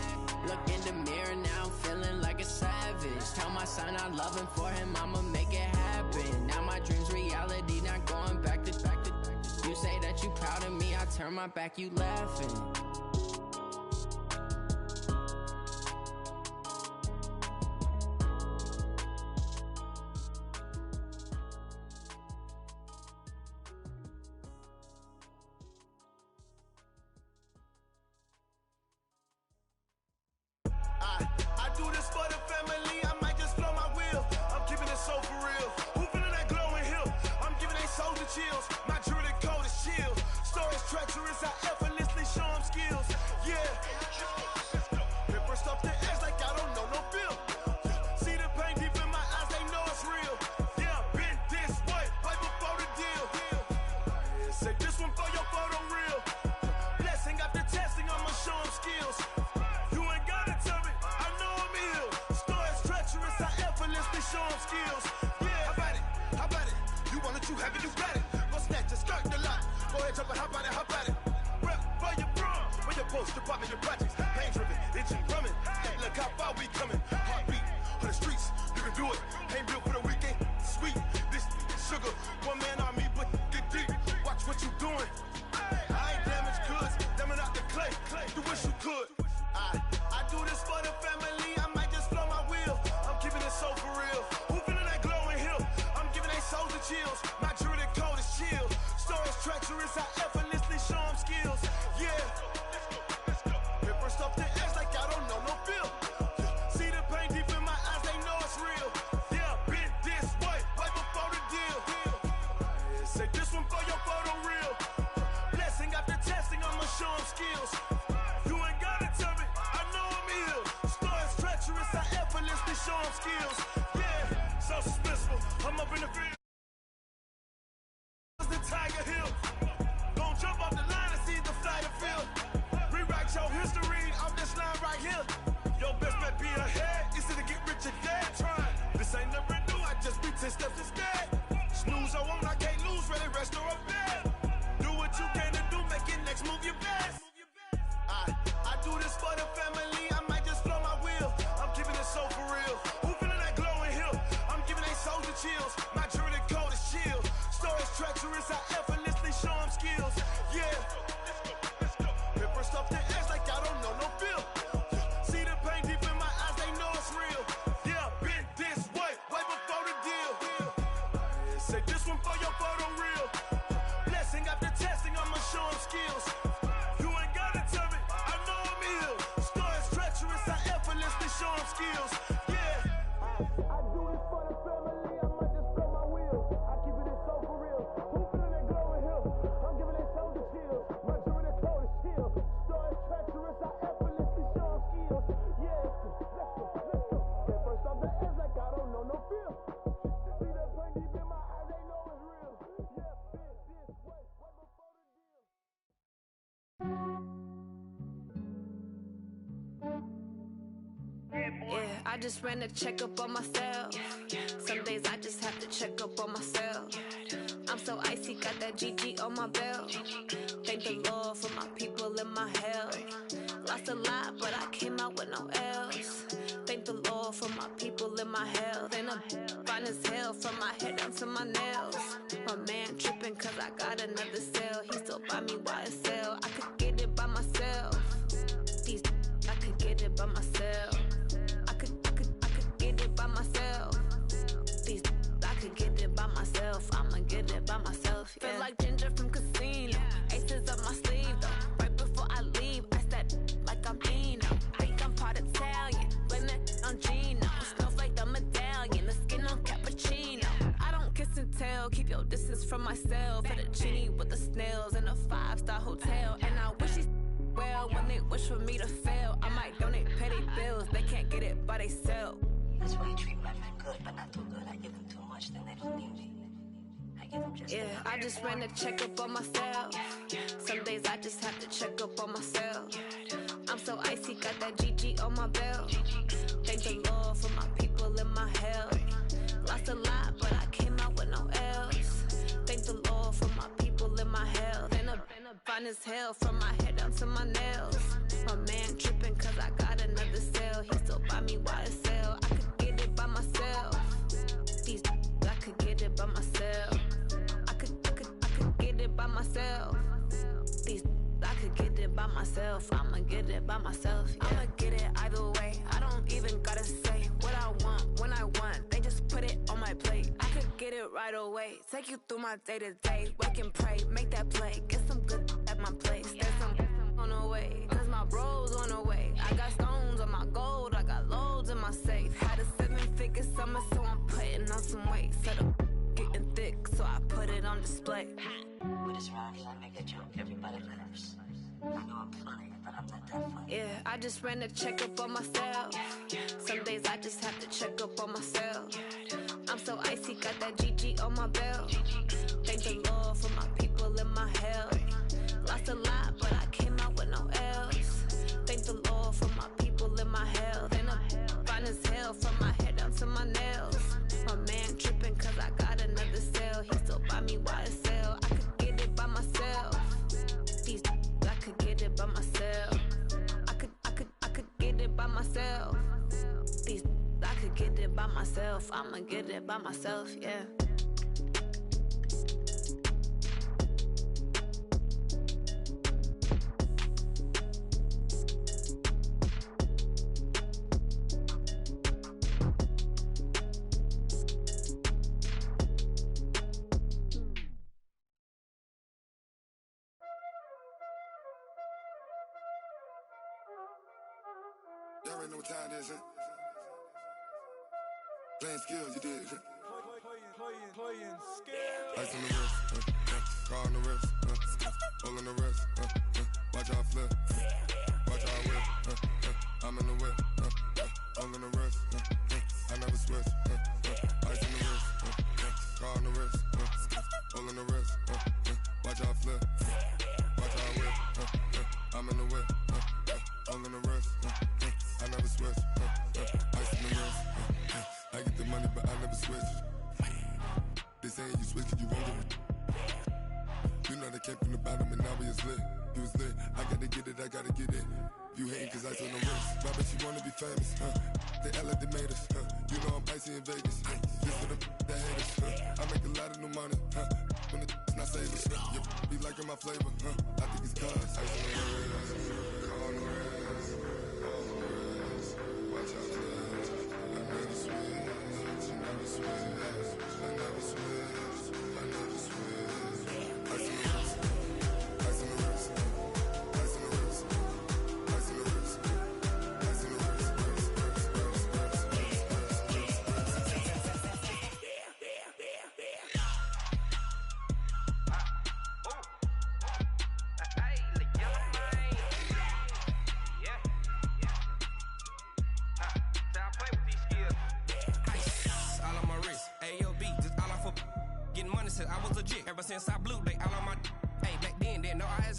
Look in the mirror, now I'm feeling like a savage. Tell my son I love him, for him I'ma make it happen. Now my dream's reality, not going back to. You say that you proud of me, I turn my back, you laughing. I do this for the family, I might just blow my wheel. I'm keeping it so for real. Who feeling that glowing hill? I'm giving they soldier chills. My jewelry coat is chill. Stories treacherous, I effortlessly show them skills. Yeah. Paper stuff the edge like I don't know no feel. See the pain deep in my eyes, they know it's real. Yeah, been this way, right before the deal. Say this one for your photo real. Blessing after testing, I'ma show them skills. You ain't gotta tell me, I know I'm ill. Stories treacherous, I effortlessly show them skills. Yeah, how about it? You want it, you have it, you got it. Go snatch a skirt the lot. Go ahead, jump it, how about it? Rep for your bro, where your post, department, your projects. Pain driven, itching, drumming. Hey, look how far we coming. Heartbeat on the streets, you can do it. Ain't built for the weekend, sweet. This sugar, one man army, but get deep. Watch what you doing. I ain't damaged goods, damn out the clay. You wish you could. I do this for the family, I might just blow my wheel. I'm keeping it so for real. Who feeling that glowing hill? I'm giving they soldier chills. My jewelry coat is chill. Stories treacherous, I effortlessly show them skills. Yeah. Paper stuff the edge like I don't know no feel. See the pain deep in my eyes, they know it's real. Yeah, been this way, right before the deal. Say this one for your photo real. Blessing after testing, I'ma show them skills. You ain't gotta tell me, I know I'm ill. Stories treacherous, I effortlessly show them skills. Yeah, so suspenseful, I'm up in the field. The Tiger Hill. Don't jump off the line and see the flight of field. Rewrite your history off this line right here. Your best bet be ahead. Is it to get rich or dead? Try. This ain't never new, I just be 10 steps instead. Snooze or won't, I can't lose, ready, rest or a bed. Do what you can to do, make it next move your best. I do this for the family, I might just blow my wheel. I'm keeping it so for real. Who feeling that glowing hill? I'm giving they soldier chills. My jewelry coat is chill. Stories treacherous, I effortlessly show them skills. Yeah. Paper stuff the edge like I don't know no feel. See the pain deep in my eyes, they know it's real. Yeah, been this way, right before the deal. Say this one for your photo real. Blessing after testing, I'ma show them skills. You ain't gotta tell me, I know I'm ill. Stories treacherous, I effortlessly show them skills. Yeah. I do this for the family, I might just blow my wheel. I keep it so for real. Who feeling that glowing hill? I'm giving they soldier chills. My jewelry coat is chill. Stories treacherous, I effortlessly show them skills. Yeah, let's go. Get first off the edge like I don't know no feel. See that pain deep in my eyes, they know it's real. Yeah, been this way, right before the deal. Yeah, I just ran a checkup on myself. Some days I just have to check up on myself. I'm so icy, got that GG on my belt. Thank the Lord for my people and my health. Lost a lot, but I came out with no else. Thank the Lord Lord for my people in my hell. Then I'm fine as hell from my head down to my nails. My man tripping cause I got another cell. He still buy me YSL. I could get it by myself. These I could get it by myself. I could get it by myself. These I could get it by myself. I'ma get it by myself. Yeah. Feel like Ginger from Casino. Aces up my sleeve though. Right before I leave, I step like I'm Eno. Think I'm part Italian, blame it on Gino. Smells like the medallion, the skin on cappuccino. I don't kiss and tell, keep your distance from myself. Fettuccine with the snails in a 5-star hotel. And I wish he's well when they wish for me to fail. I might donate petty bills, they can't get it by themselves. That's why you treat my friend good, but not too good. I give them too much, then they don't need me. I give them just yeah, I just ran a checkup on myself. Some days I just have to check up on myself. I'm so icy, got that GG on my belt. Thank the Lord for my people in my health. Lost a lot, but I came out with no else. Thank the Lord for my people in my health. And I'm fine as hell from my head down to my nails. My man tripping cause I got another cell. He still buy me YSL. I could get it by myself. These I could get it by myself. I could get it by myself. These I could get it by myself. I'ma get it by myself. Yeah. I'ma get it either way. I don't even gotta say what I want when I want. They just put it on my plate. I could get it right away. Take you through my day to day. Wake and pray, make that play. Get some good at my place. There's some on the way, cause my bro's on the way. I got stones on my gold. I got loads in my safe. Had a 7-figure summer, so I'm putting on some weight. Set up getting thick, so I put it on display. With this round, I make a joke, everybody laughs. I know I'm funny, but I'm not that funny. Yeah, I just ran a checkup on myself. Some days I just have to check up on myself. I'm so icy, got that GG on my belt. Thank the Lord for my people in my health. Lost a lot, but I came out with no else. Thank the Lord for my people in my health. And I'm fine as hell from my head down to my nails. My man tripping cause I got another cell. He still buy me YSL. I could get it by myself. These I could get it by myself. I could get it by myself. These I could get it by myself. I'ma get it by myself, yeah. Y'all already know what time it is, huh? Playing skills, you did, huh? Playing skills. Ice on the wrist, car on the wrist, hole in the wrist, watch how I flip, watch how I whip, I'm in the whip, hole in the wrist, I never switch, ice on the wrist, car on the wrist, hole in the wrist, watch how I flip, watch how I whip, I'm in the whip, hole in the wrist, I never switch, ice in the wrist, I get the money but I never switch. They saying you switch cause you won't get it. You know they came from the bottom and now we is lit. You was lit, I gotta get it, I gotta get it. You hating cause ice on the wrist, but I bet you wanna be famous, They act like they made us, You know I'm icy in Vegas, Just for the that hate us, I make a lot of new money, When the not save us, You be liking my flavor, I think it's cause ice on the wrist, car on the wrist, watch out for this. I never switch, I never switch, I never switch, I never switch. Ice on the wrist, ice on the wrist, ice on the wrist, ice on the wrist, ice on the wrist, I was legit ever since I blew. They all on my hey back then didn't know I had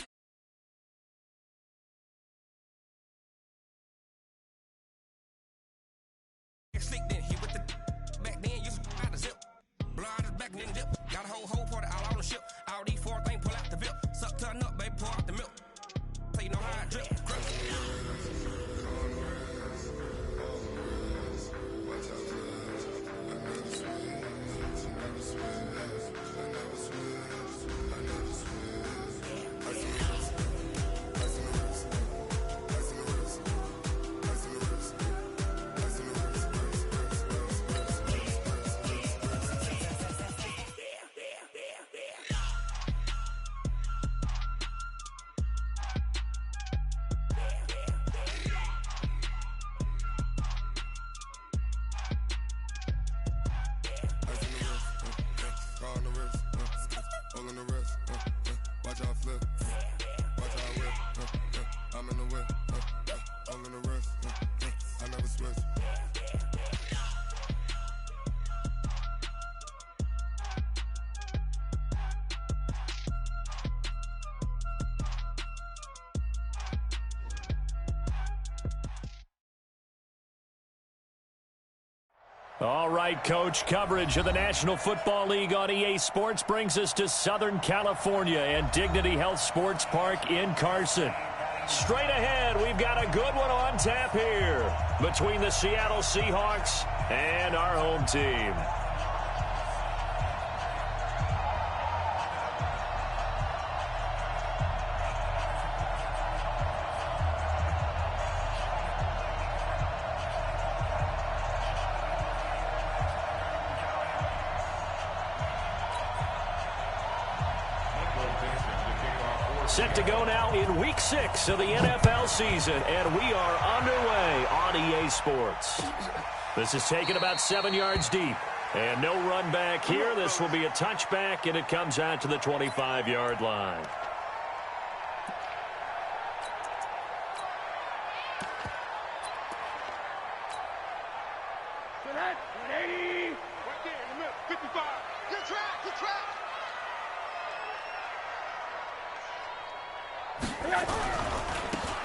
slick then hit with the back then used to out the zip. Blow out his back and then dip. Got a whole party all on the ship. All these 4 things pull out the VIP. Suck turn up, baby, pour out the milk. So you know how I drip. the way, all in the rest, I never switch. All right, Coach, coverage of the National Football League on EA Sports brings us to Southern California and Dignity Health Sports Park in Carson. Straight ahead, we've got a good one on tap here between the Seattle Seahawks and our home team. Set to go now in Week 6 of the NFL season, and we are underway on EA Sports. This is taken about 7 yards deep, and no run back here. This will be a touchback, and it comes out to the 25-yard line.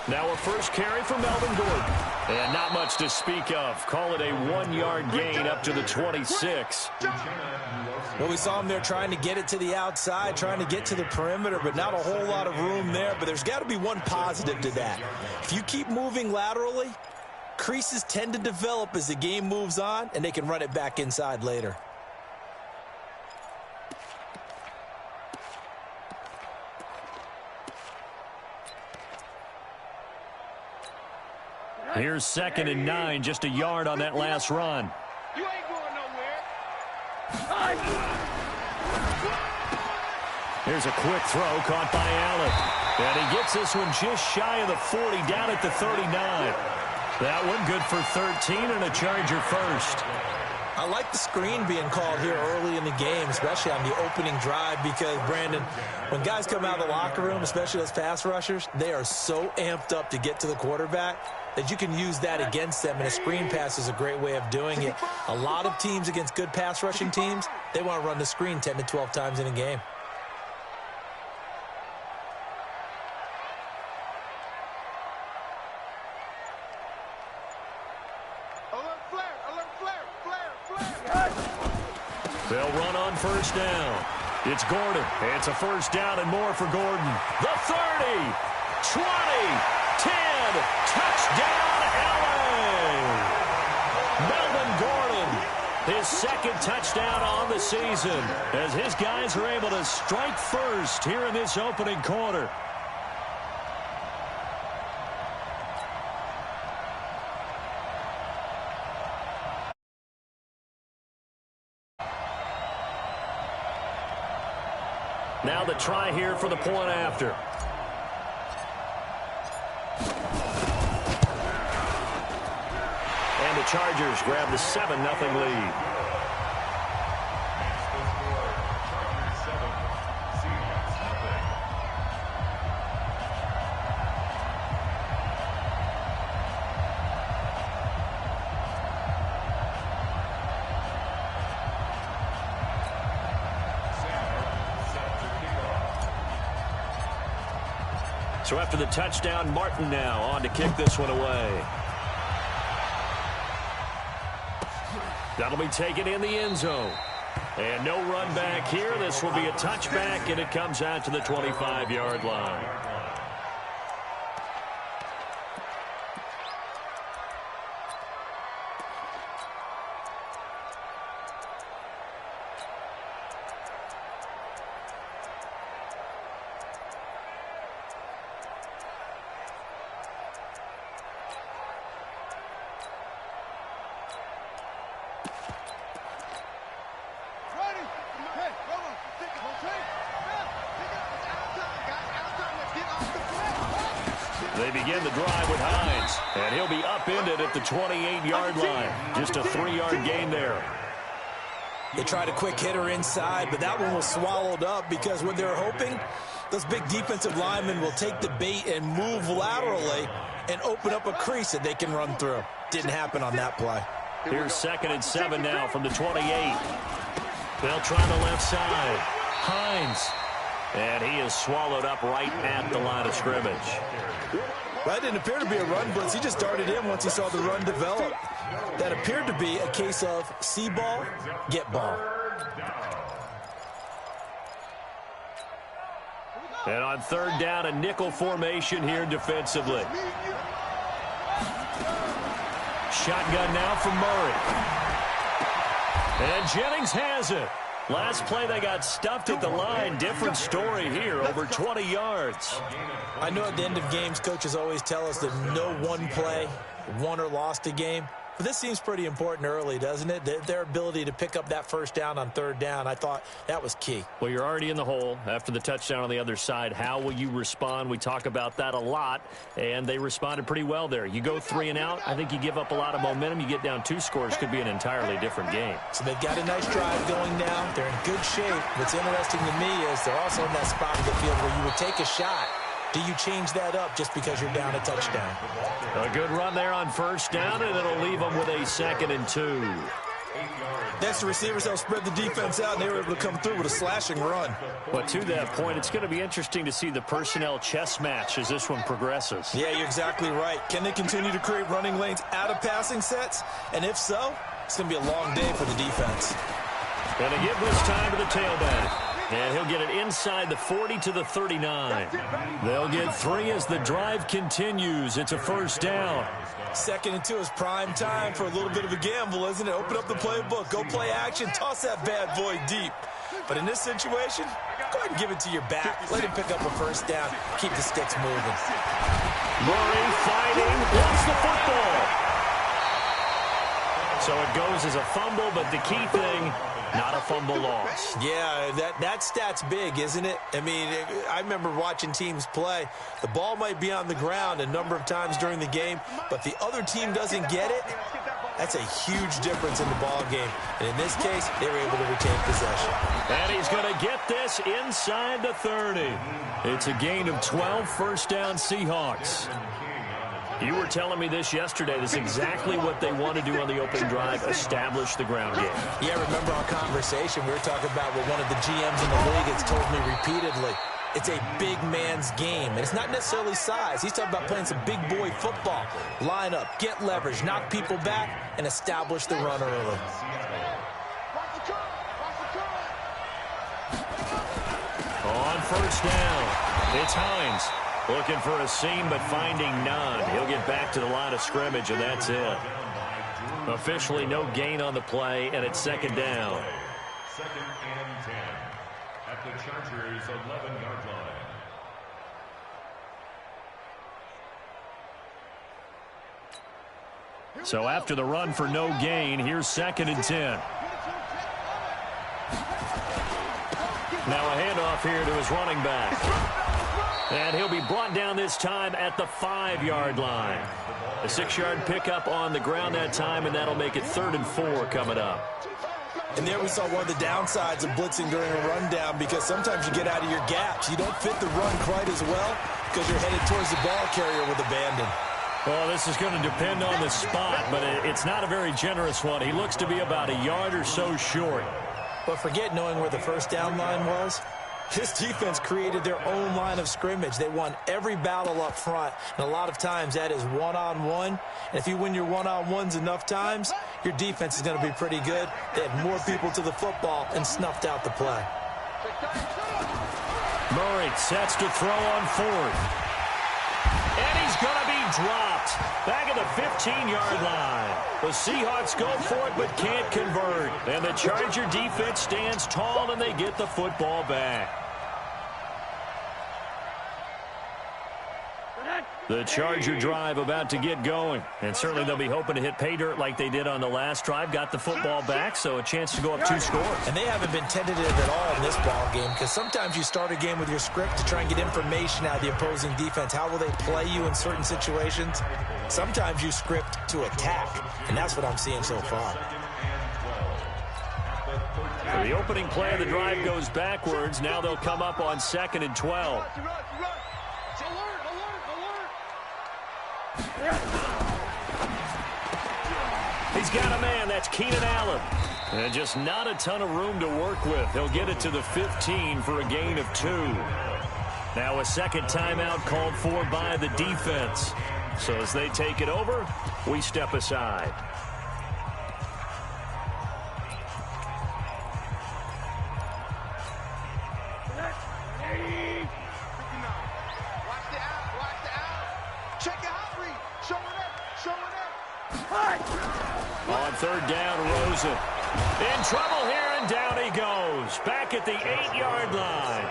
Now a first carry for Melvin Gordon. And not much to speak of. Call it a 1-yard gain up to the 26. Well, we saw him there trying to get it to the outside, trying to get to the perimeter, but not a whole lot of room there. But there's got to be one positive to that. If you keep moving laterally, creases tend to develop as the game moves on, and they can run it back inside later. Here's 2nd and 9, just a yard on that last run. You ain't going nowhere. Here's a quick throw caught by Allen. And he gets this one just shy of the 40, down at the 39. That one good for 13 and a Charger first. I like the screen being called here early in the game, especially on the opening drive, because, Brandon, when guys come out of the locker room, especially those pass rushers, they are so amped up to get to the quarterback that you can use that against them, and a screen pass is a great way of doing it. A lot of teams against good pass rushing teams, they want to run the screen 10 to 12 times in a game. They'll run on first down. It's Gordon. It's a first down and more for Gordon. The 30, 20, 10, touchdown LA. Melvin Gordon, his second touchdown on the season, as his guys are able to strike first here in this opening quarter. Now the try here for the point after. And the Chargers grab the 7-0 lead. So after the touchdown, Martin now on to kick this one away. That'll be taken in the end zone. And no run back here. This will be a touchback, and it comes out to the 25-yard line. They begin the drive with Hines, and he'll be upended at the 28-yard line. Just a 3-yard gain there. They tried a quick hitter inside, but that one was swallowed up because what they were hoping Those big defensive linemen will take the bait and move laterally and open up a crease that they can run through. Didn't happen on that play. Here's 2nd and 7 now from the 28. They'll try the left side. Hines. And he is swallowed up right at the line of scrimmage. That didn't appear to be a run blitz. He just darted in once he saw the run develop. That appeared to be a case of see ball, get ball. And on 3rd down, a nickel formation here defensively. Shotgun now from Murray. And Jennings has it. Last play, they got stuffed at the line. Different story here, over 20 yards. I know at the end of games, coaches always tell us that no one play won or lost a game. But this seems pretty important early, doesn't it? Their ability to pick up that 1st down on 3rd down, I thought that was key. Well, you're already in the hole after the touchdown on the other side. How will you respond? We talk about that a lot, and they responded pretty well there. You go 3 and out, I think you give up a lot of momentum. You get down 2 scores, could be an entirely different game. So they've got a nice drive going now. They're in good shape. What's interesting to me is they're also in that spot of the field where you would take a shot. Do you change that up just because you're down a touchdown? A good run there on 1st down, and it'll leave them with a 2nd and 2. That's the receivers that spread the defense out, and they were able to come through with a slashing run. But to that point, it's going to be interesting to see the personnel chess match as this one progresses. Yeah, you're exactly right. Can they continue to create running lanes out of passing sets? And if so, it's going to be a long day for the defense. Going to give this time to the tailback. And he'll get it inside the 40 to the 39. They'll get 3 as the drive continues. It's a 1st down. 2nd and 2 is prime time for a little bit of a gamble, isn't it? Open up the playbook. Go play action. Toss that bad boy deep. But in this situation, go ahead and give it to your back. Let him pick up a 1st down. Keep the sticks moving. Murray fighting. Wants the football. So it goes as a fumble, but the key thing, not a fumble loss. Yeah, that stat's big, isn't it? I mean, I remember watching teams play. The ball might be on the ground a number of times during the game, but the other team doesn't get it. That's a huge difference in the ball game. And in this case, they were able to retain possession. And he's going to get this inside the 30. It's a gain of 12, 1st down Seahawks. You were telling me this yesterday. This is exactly what they want to do on the opening drive, establish the ground game. Yeah, remember our conversation. We were talking about what one of the GMs in the league has told me repeatedly. It's a big man's game, and it's not necessarily size. He's talking about playing some big boy football. Line up, get leverage, knock people back, and establish the run early. On 1st down, it's Hines. Looking for a seam, but finding none. He'll get back to the line of scrimmage, and that's it. Officially no gain on the play, and it's 2nd down. 2nd and 10 at the Chargers' 11-yard line. So after the run for no gain, here's 2nd and 10. Now a handoff here to his running back. And he'll be brought down this time at the 5-yard line. A 6-yard pickup on the ground that time, and that'll make it 3rd and 4 coming up. And there we saw one of the downsides of blitzing during a rundown, because sometimes you get out of your gaps. You don't fit the run quite as well because you're headed towards the ball carrier with abandon. Well, this is going to depend on the spot, but it's not a very generous one. He looks to be about a yard or so short. But forget knowing where the 1st down line was. This defense created their own line of scrimmage. They won every battle up front, and a lot of times that is one-on-one. And if you win your one-on-ones enough times, your defense is going to be pretty good. They had more people to the football and snuffed out the play. Murray sets to throw on 4th. And he's going to be dropped back at the 15-yard line. The Seahawks go for it but can't convert. And the Charger defense stands tall, and they get the football back. The Charger drive about to get going. And certainly they'll be hoping to hit pay dirt like they did on the last drive. Got the football back, so a chance to go up 2 scores. And they haven't been tentative at all in this ball game, because sometimes you start a game with your script to try and get information out of the opposing defense. How will they play you in certain situations? Sometimes you script to attack, and that's what I'm seeing so far. The So the opening play of the drive goes backwards. Now they'll come up on 2nd and 12. He's got a man. That's Keenan Allen. And just not a ton of room to work with. He'll get it to the 15 for a gain of 2. Now a second timeout called for by the defense. So as they take it over, we step aside. On third down, Rosen. In trouble here, and down he goes. Back at the 8-yard line.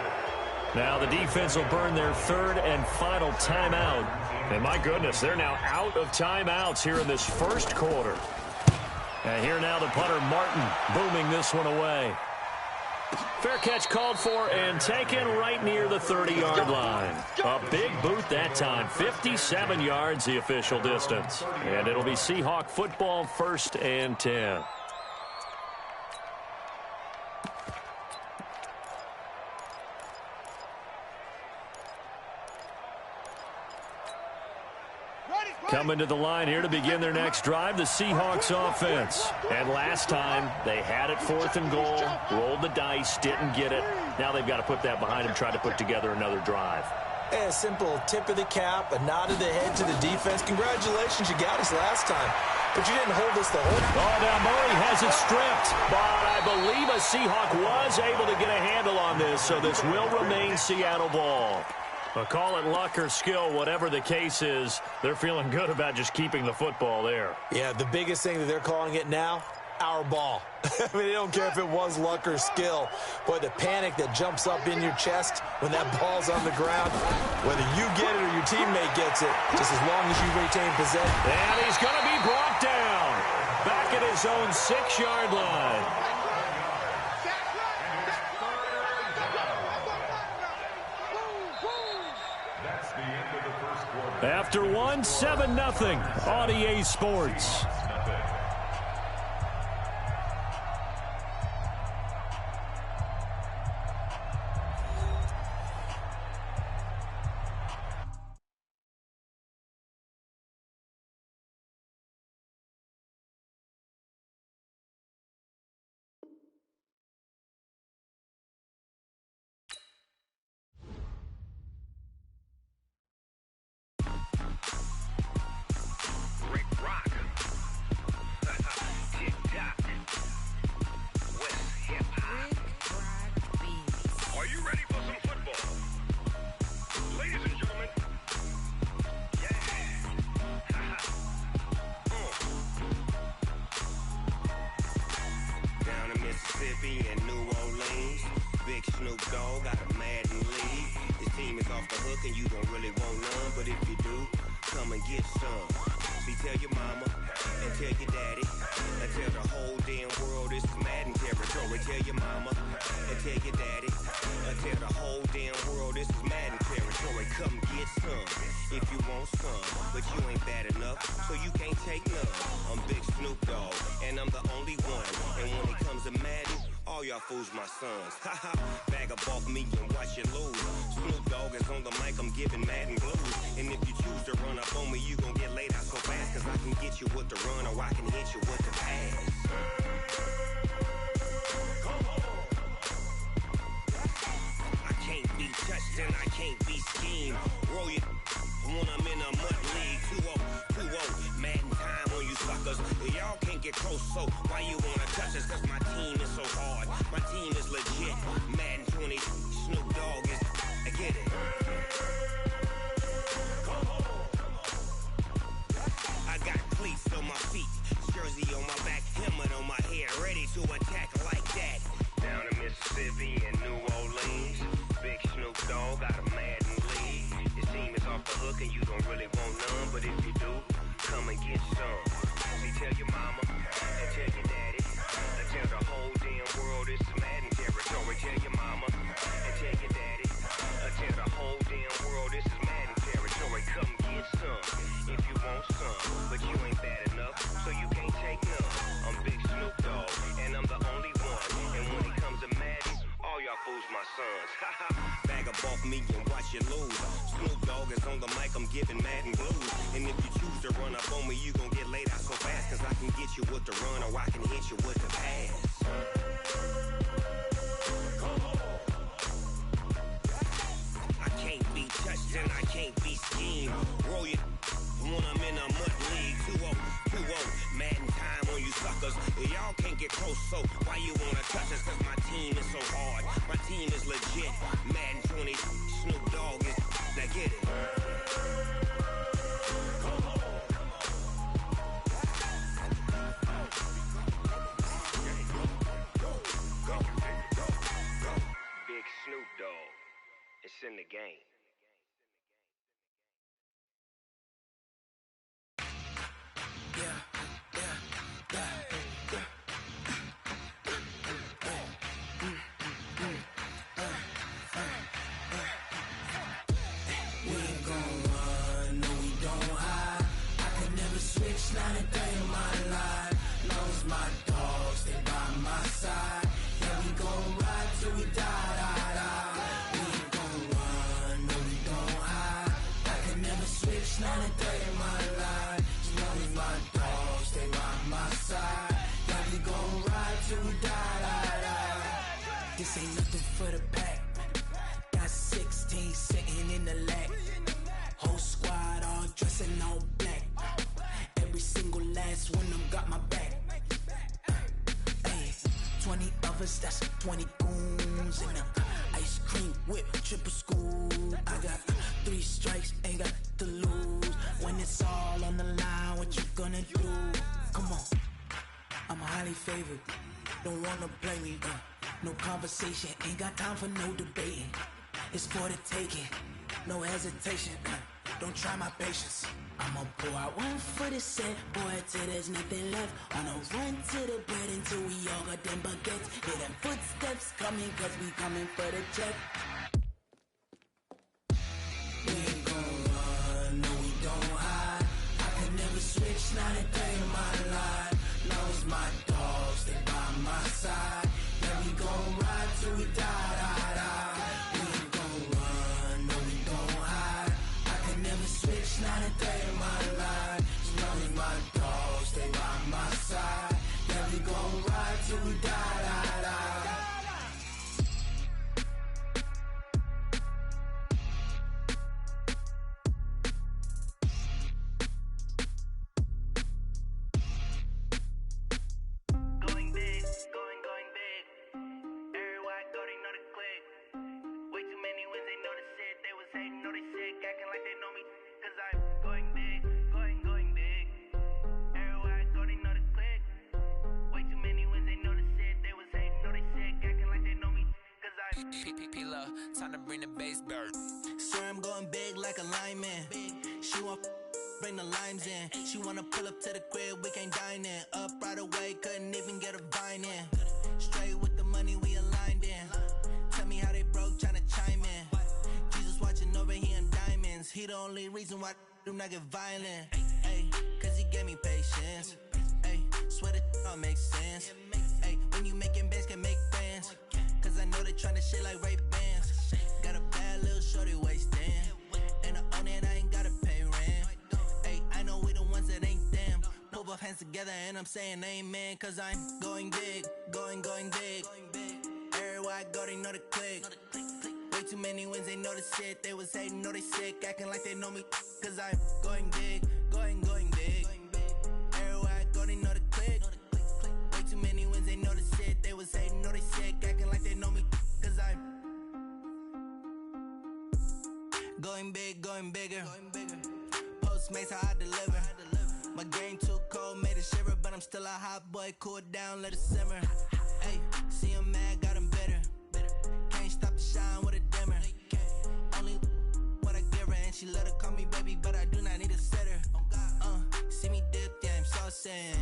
Now the defense will burn their third and final timeout. And my goodness, they're now out of timeouts here in this first quarter. And here now the punter, Martin, booming this one away. Fair catch called for and taken right near the 30-yard line. A big boot that time. 57 yards the official distance. And it'll be Seahawk football, 1st and 10. Coming to the line here to begin their next drive, the Seahawks offense. And last time, they had it 4th and goal, rolled the dice, didn't get it. Now they've got to put that behind them, try to put together another drive. A simple tip of the cap, a nod of the head to the defense. Congratulations, you got us last time. But you didn't hold us the whole time. Oh, now Murray has it stripped. But I believe a Seahawk was able to get a handle on this, so this will remain Seattle ball. But call it luck or skill, whatever the case is, they're feeling good about just keeping the football there. Yeah, the biggest thing that they're calling it now, our ball. I mean, they don't care if it was luck or skill. Boy, the panic that jumps up in your chest when that ball's on the ground, whether you get it or your teammate gets it, just as long as you retain possession. And he's going to be brought down back at his own 6-yard line. After one, 7-0 on EA Sports. So you can't take none. I'm Big Snoop Dogg, and I'm the only one. And when it comes the mic, I'm giving Madden blues. And if you choose to run up on me, you gon' get laid out so fast. Cause I can get you with the run or I can hit you with the pass. I can't be touched and I can't be schemed. Roll you when I'm in a mud league. 2-0, Madden time on you suckers. Y'all can't get close, so why you wanna touch us? Cause my team is so hard, my team is legit. Madden 20, Snoop Dogg is, now get it. Big Snoop Dogg, it's in the game. Not a day in my life. Knows my dogs, they by my side. Yeah, we gon' ride till we die, die, die. We ain't gon' run, no, we gon' hide. I can never switch, not a day in my life. Knows my dogs, they by my side. Yeah, we gon' ride till we die, die, die. This ain't nothing for the pack. Got 16 sitting in the lap. Whole squad all dressing all black. Every single last one of them got my back. 20 of us, that's 20 goons. And ice cream whip, triple scoop. I got 3 strikes, ain't got to lose. When it's all on the line, what you gonna do? Come on, I'm highly favored. Don't wanna play me, no conversation. Ain't got time for no debating. It's for the taking, no hesitation. Don't try my patience. I'ma pour out one for the set, boy, till there's nothing left. On a run to the bread until we all got them baguettes. Hear them footsteps coming, cause we coming for the check. We ain't gon' run, no, we don't hide. I can never switch, not a day in my life. Knows my dogs, they by my side. Yeah, we gon' ride till we die, die, die. We ain't gon' run, no, we don't hide. I can never switch, not a day in my life. Knows my dogs, they by my side. Yeah, we gon' ride till we die, die, die. Going big, going big. Everywhere I go, they know the click. Way too many wins, they know the shit. They was hating, know they sick, acting like they know me. Cause I'm going big, going big. Everywhere I go, they know the click. Way too many wins, they know the shit. They was hating, know they sick, acting like they know me. Cause I'm P-P-P-Love, time to bring the bass back. Swear I'm going big like a lineman. She want bring the limes in. She wanna pull up to the crib, we can't dine in. Up right away, couldn't even get a vine in. Straight with the money, we aligned in. Tell me how they broke, tryna chime in. Jesus watching over here in diamonds. He the only reason why I do not get violent. Ay, cause he gave me patience. Ay, swear that all makes sense. Ay, when you making bands, can make friends. Cause I know they tryna shit like Ray-Bans. Got a bad little shorty wasting. And I own it, I ain't gotta pay rent. Ay, I know we the ones that ain't them. Pull both hands together and I'm saying amen. Cause I'm going big, going big. Everywhere I go, they know the click. Way too many wins, they know the shit. They was hating, know they sick, acting like they know me. Cause I'm going big, going big. Everywhere I go, they know the click. Way too many wins, they know the shit. They was hating, know they sick, acting like they know me. Cause I'm going big, going bigger. Postmates, how I deliver. My game too cold, made it shiver. But I'm still a hot boy, cool it down, let it simmer. Hey, see him mad, got him bitter. Can't stop the shine with a dimmer. Only what I give her, and she let her call me baby, but I do not need a sitter. See me dip, yeah, I'm saucing.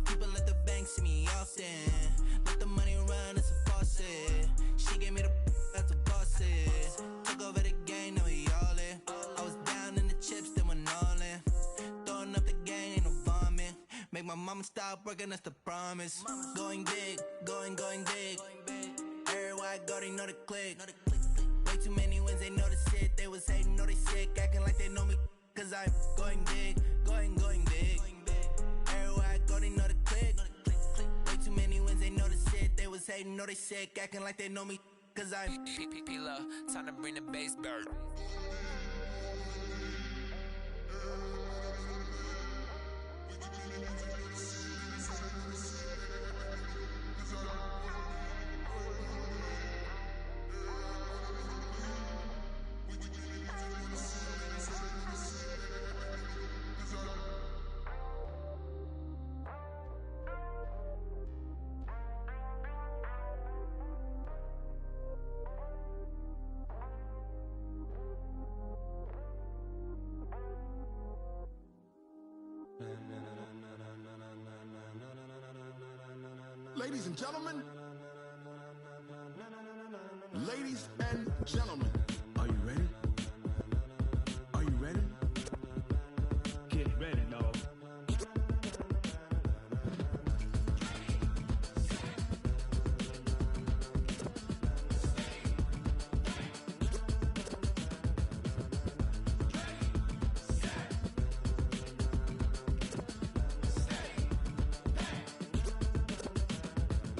People at the bank see me often. Let the money run, it's a faucet. She gave me the that's a boss is. Took over the game, now we all in. I was down in the chips, then went all in. Throwing up the gang, ain't no vomit. Make my mama stop working, that's the promise. Going big, going big. Everywhere I go, they know the click. Way too many wins, they know the shit. They was hating, know they sick, acting like they know me. I'm going big, going big. Everywhere I go, they know the click. Way too many wins, they know the shit. They was hating, know they sick, acting like they know me, cause I'm P-P-P-Love, time to bring the bass bird. Ladies and gentlemen, ladies and gentlemen, are you ready? Are you ready? Get ready, dog.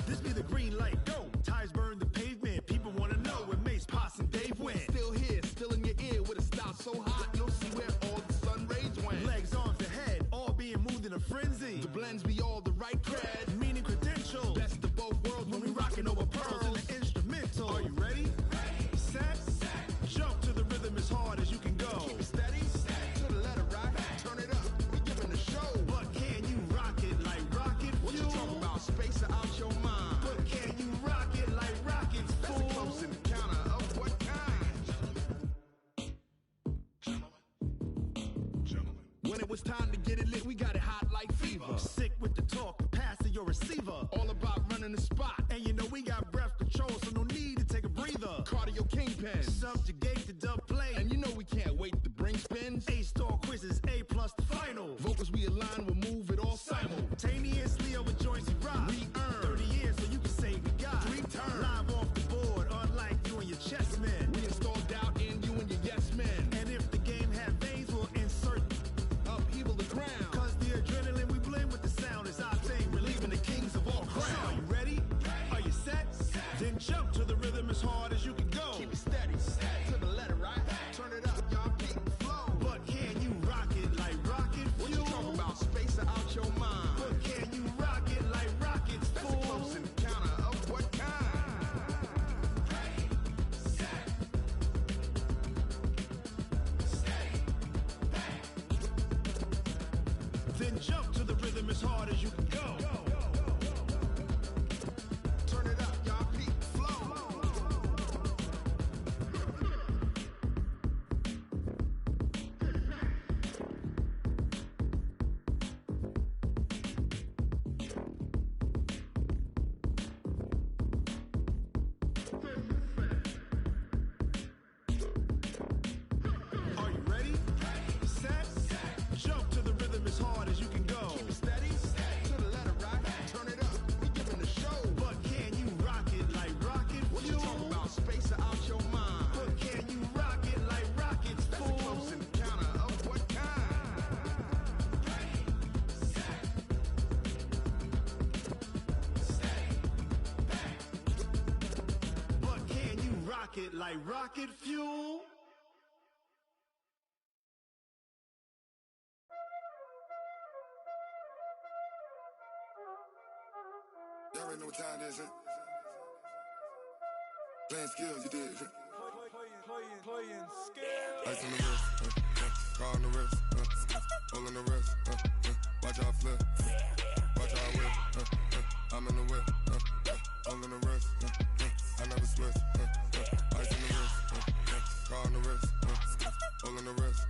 This be the green light, go. Tires burn the pavement. People wanna know where Mace, Potts, and Dave went. Still here, still in your ear with a style so hot, you'll see where all the sun rays went. Legs, arms, and head, all being moved in a frenzy. The blends be all the right cred, meaning credentials. Best of both worlds when we rockin' over pearls in the instrumental. Are you ready? Set, jump to the rhythm as hard as you can go. Keep it steady, to the letter right. Turn it up, we giving the show. But can you rock it like rocket fuel? What you talking about? Space out your mind. But can you rock it like rockets, fool? That's a close encounter of what kind? Gentlemen. When it was time to get it lit, we got it hot like fever. Sick with the talk, pass to your receiver. All about running the spot. And you know we got breath control, so no need to take a breather. Cardio kingpin, subjugate the dub play. And you know we can't wait to bring spins. A-star quizzes, A+ the final. Vocals we align, we'll move it all simultaneously over joints we rock. We earn 30 years, so you can say we got 3 turns. Live off the board, unlike you and your chess men. We install doubt in you and your yes men. And if the game had veins, we'll insert upheaval the ground. Cause the adrenaline we blend with the sound is our thing, relieving the kings of all crowns. So are you ready? Are you set? Then jump to the rhythm as hard as you can go. Keep it steady, to the letter right. Turn it up, y'all keep the flow. But can you rock it like rocket fuel? What you talking about? Space out your mind. But can you rock it like rockets, fool? That's a close encounter of what kind? Then jump to the rhythm as hard as you can go. Turn it up, y'all keep the flow. Are you ready? Set, jump to the rhythm as hard as you can go. Keep it steady, to the letter right. Turn it up, we giving the show. But can you rock it like rocket fuel? What you talking about? Space out your mind. But can you rock it like rockets, fool? That's a close encounter of what kind? But can you rock it like rocket fuel? Y'all already know what time it is, huh? Playing skills, you did, huh? Playing skills. Ice on the wrist, car on the wrist, hole in the wrist, watch how I flip, watch how I whip, I'm in the whip, hole in the wrist, I never switch, ice on the wrist, car on the wrist, hole in the wrist,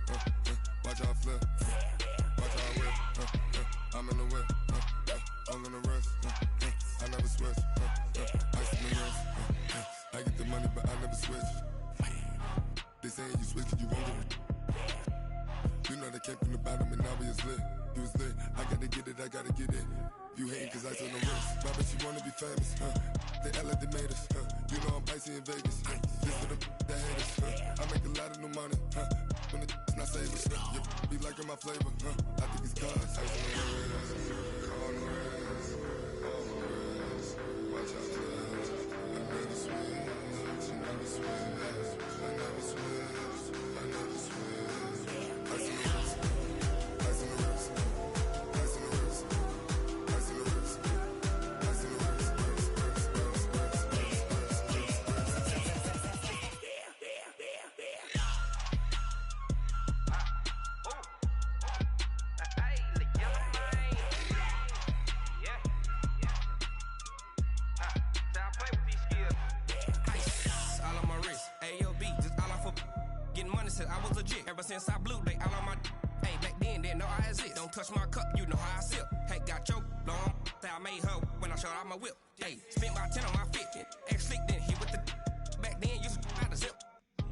watch how I flip, watch how I whip, I'm in the whip, hole in the wrist, I never switch, ice on the wrist, I get the money but I never switch. They saying you switch cause you won't get it. You know they came from the bottom and now we is lit. You was lit, I gotta get it, I gotta get it. You hating cause I on the wrist. My bitch, you wanna be famous, They act like they made us, You You know I'm icy in Vegas. Just for the haters. I make a lot of new money. When it's not saving. You be liking my flavor. I think it's God's. Ice on the wrist, on the wrist, on the wrist. Watch out, cuz I never switch. I never switch. I never switch. I never switch. Ice on the wrist. Ice on the wrist. Ice on the wrist. Ice on the wrist. Ice on the wrist. I was legit ever since I blew they all on my hey back then didn't know I exist. Don't touch my cup, you know how I sip. Hey, got your long that I made her when I showed out my whip. Hey, spent my 10 on my fit. Ex slick then hit with the back then used to out the zip.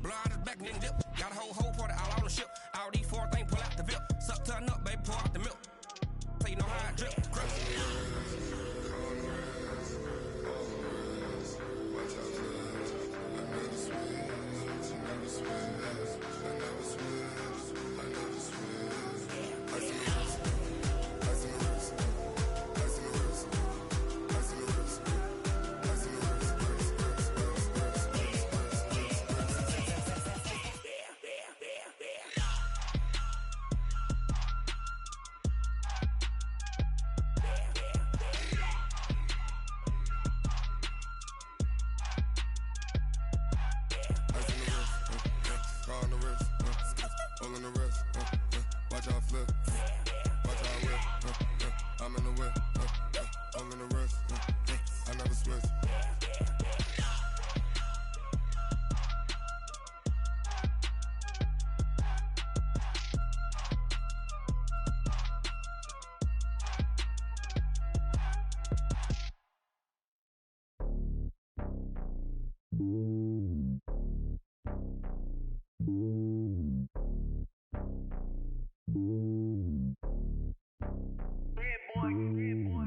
Blow out his back and then dip. Got a whole party all on the ship. All these 4 things pull out the VIP. Suck to a nut, baby, pour out the milk. So you know how I drip. Grip.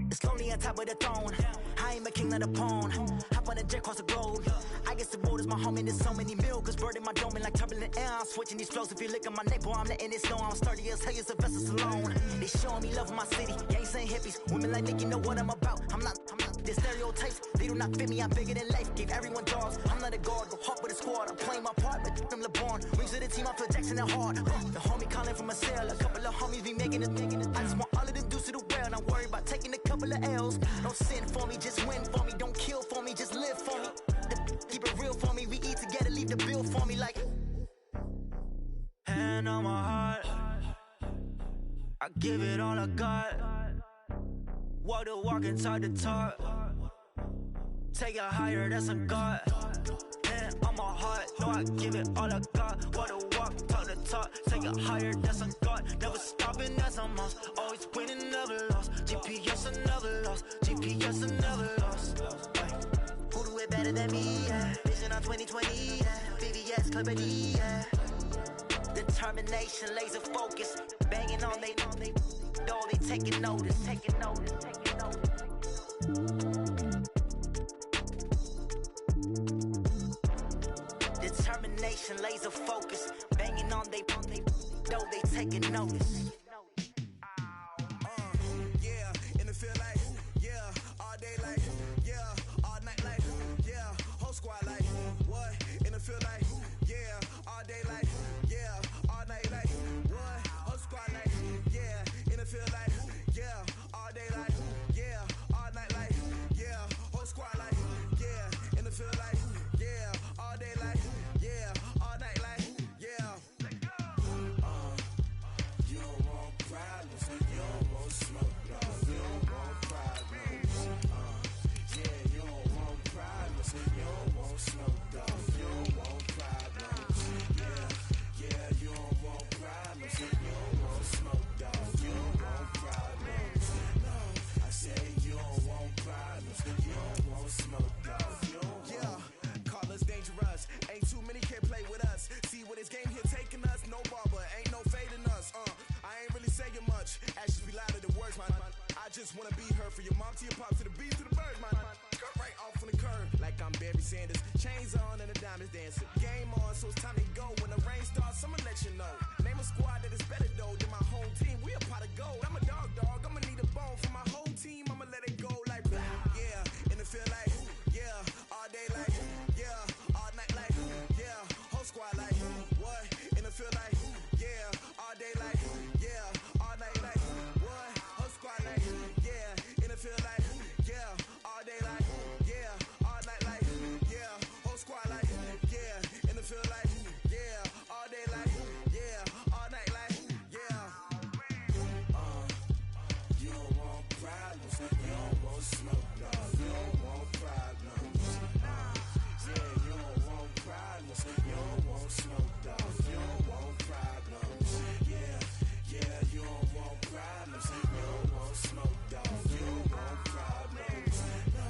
It's lonely on top of the throne. I ain't a king of the pawn. Hop on a jet across the globe. I guess the road is my home and there's so many milkers burning my dome like turbulent air. I'm switching these flows. If you look at my neck, boy, I'm letting it snow. I'm sturdy as hell as Sylvester Stallone. They showing me love in my city. Gangs saying hippies. Women like Nick, you know what I'm about. I'm not. The stereotypes, they do not fit me. I'm bigger than life. Gave everyone dogs. I'm not a guard. Go hard with a squad. I'm playing my part, but I'm LeBron. Rings of the team, I feel Jackson and hard. The homie calling from a cell. A couple of homies be making it. I just want all of them dudes to the well. Not worry about taking a couple of L's. Don't sin for me, just win for me. Don't kill for me, just live for me. Keep it real for me. We eat together, leave the bill for me like. Hand on my heart, I give it all I got. Walk the walk and talk the talk. Take it higher, that's a God. Hand on my heart, no, I give it all I got. Walk the walk, talk the talk. Take it higher, that's a God. Never stopping, that's a must. Always winning, never lost. GPS, I never lost. GPS, I never lost. Who do it better than me? Yeah. Vision on 2020. Yeah. VVS, Clarity. Yeah. Determination, laser focus. Banging on they door, they taking notice. Taking notice, taking notice. Determination, laser focus. Banging on they door, they taking notice. Yeah, in the field like, yeah, all day like, yeah, all night like, yeah, whole squad like, what? In the field like, yeah, all day like, yeah, all night like, what? Whole squad like, yeah, in the field like, yeah, all day like, yeah, all night like, yeah, whole squad like, yeah, in the field like, yeah, all day like, yeah, all night like, yeah. You don't want problems, you don't want smoke, no, you don't want problems. Yeah, you don't want problems, you don't want smoke, dog, you don't want problems. Yeah, you don't want problems, you don't want smoke, dog, you don't want problems. No, I say you don't want problems, you don't want smoke, dog, you don't want. Yeah, call us dangerous, ain't too many can play with us. See what this game here taking us, no barber, ain't no fading us. I ain't really saying much, actions be louder than words, man. I just wanna be heard for your mom to your pop to the beat to the birds, man. Cut right off. on the curb like I'm Barry Sanders. Chains on and the diamonds dancing. Game on, so it's time to go. When the rain starts, I'ma let you know. Name a squad that is better though than my home team. We a pot of gold. I'm a dog. I'ma need a bone for my whole team. I'ma let it go like yeah. In the field like yeah. All day like yeah. All night like yeah. Whole squad like what? In the field like yeah. All day like yeah. All night like what? Whole squad like yeah. In the field like yeah. All day like yeah. All night like yeah. Whole squad like yeah. In the field like yeah. All day like yeah. All night like yeah. You don't want problems. You don't want smoke, no. You don't want problems. Yeah, you don't want problems. You don't want smoke, dog. You don't want problems. Yeah, you don't want problems. You don't want smoke, dog. You don't want problems. No,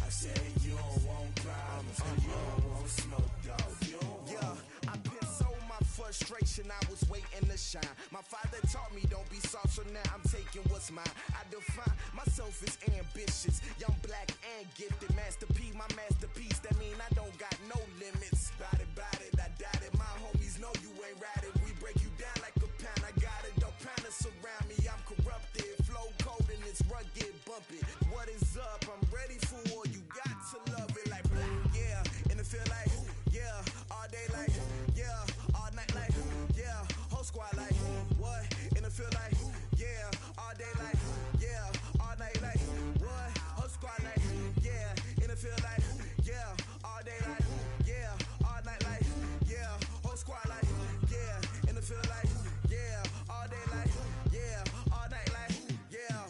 I said you don't want problems. You don't want smoke, dog. You don't want. Yeah, I've been so my frustration. I was waiting to shine. My father taught me don't be soft, so now I'm taking what's mine. I define myself as ambitious, young, black, and gifted. Master P, my masterpiece. That mean I don't got no limits. Bout it, I doubt it. My homies know you ain't ratted. We break you down like a pound. I got it, don't pound us around me. I'm corrupted, flow cold and it's rugged, bumpy. What is up? I'm ready for war. You got to love it like yeah. In the field like yeah. All day like yeah. All night like yeah. Whole squad like what? In the field like yeah. All day like yeah. All night like what? Whole squad like yeah. In the field like yeah. All day like yeah. All night like yeah. Whole squad like yeah. In the field like yeah. All day like yeah. All night like yeah.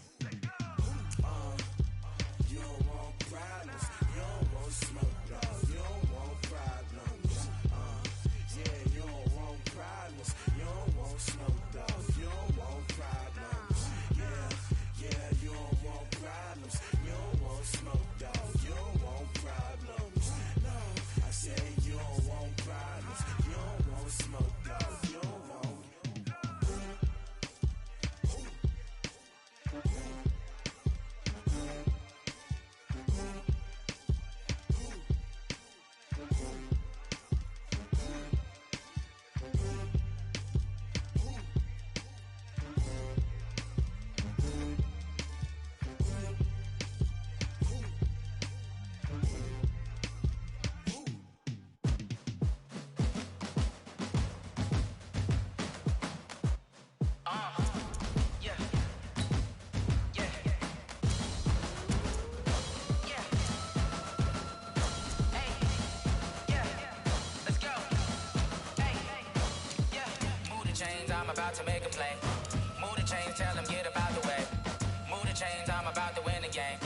You don't want problems. You don't want smoke, no. You don't want problems. Yeah, you don't want problems. You don't want smoke, dog. You don't want problems. Yeah, you don't want problems. You don't want smoke, dog. You don't want problems. No, I said you don't want problems. You don't want smoke, dog. You don't want. I'm about to make a play. Move the chains, tell them get up out the way. Move the chains, I'm about to win the game.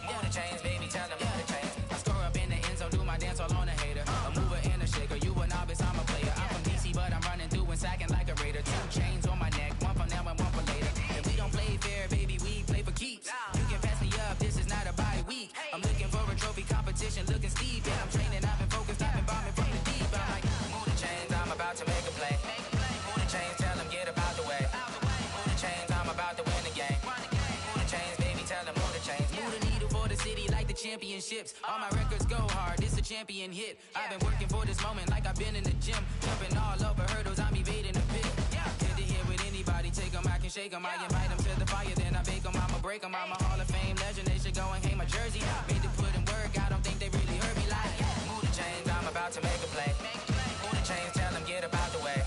Move the chains, baby, tell them move the chains. I score up in the end zone, do my dance all on a hater. A mover and a shaker, you a novice, I'm a player. I'm from DC, but I'm running through and sacking like a raider. 2 chains on my neck, one for now and one for later. If we don't play fair, baby, we play for keeps. You can pass me up, this is not a bye week. I'm looking for a trophy competition, looking steep. Yeah, I'm training, I've been focused, I've been bombing from the deep. I'm like, move the chains, I'm about to make a play. Move the chains, tell them get up out the way. Move the chains, I'm about to win the game. Move the chains, baby, tell them move the chains. Move the needle for the city like the championships. All my records go hard, it's a champion hit. I've been working for this moment like I've been in the gym. Jumping all over hurdles, I'm evading the pit. Get to here with anybody, take them, I can shake them. I invite them to the fire, then I bake them, I'ma break them. I'm a Hall of Fame legend, they should go and hang my jersey. Made to put in work, I don't think they really heard me like move the chains, I'm about to make a play. Move the chains, tell them get up out the way.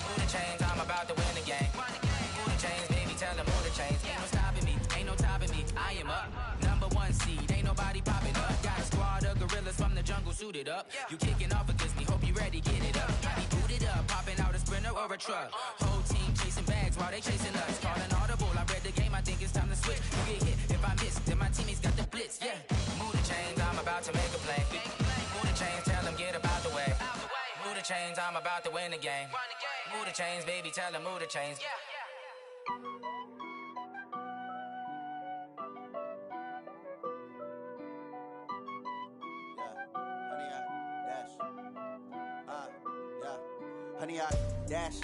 Move the chains, I'm about to win the game. Move the chains, baby, tell them move the chains. Ain't no stopping me, ain't no topping me, I am up. Number 1 seed, ain't nobody popping up. Got a squad of gorillas from the jungle suited up. You kicking off against me, hope you ready, get it up. I be booted up, popping out a Sprinter or a truck. Whole team chasing bags while they chasing us. Calling audible, I read the game, I think it's time to switch. You get hit, if I miss, then my teammates got the blitz, yeah. Move the chains, I'm about to make a play. Move the chains, tell them get up out the way. Move the chains, I'm about to win the game. Move the chains, baby, tell them move the chains. Honey, I dash.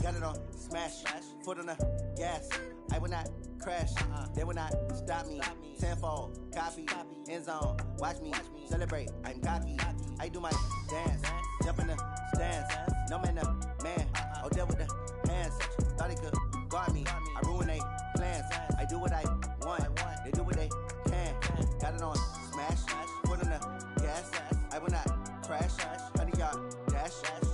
Got it on smash. Foot on the gas. I will not crash. They will not stop me. Tenfold, copy, end zone. Watch me celebrate. I'm cocky. I do my dance. Jump in the stands. No man, the man. Oh, deal with the hands. Thought he could guard me. I ruin they plans. I do what I want. They do what they can. Got it on smash. Foot on the gas. I will not crash. 100-yard dash.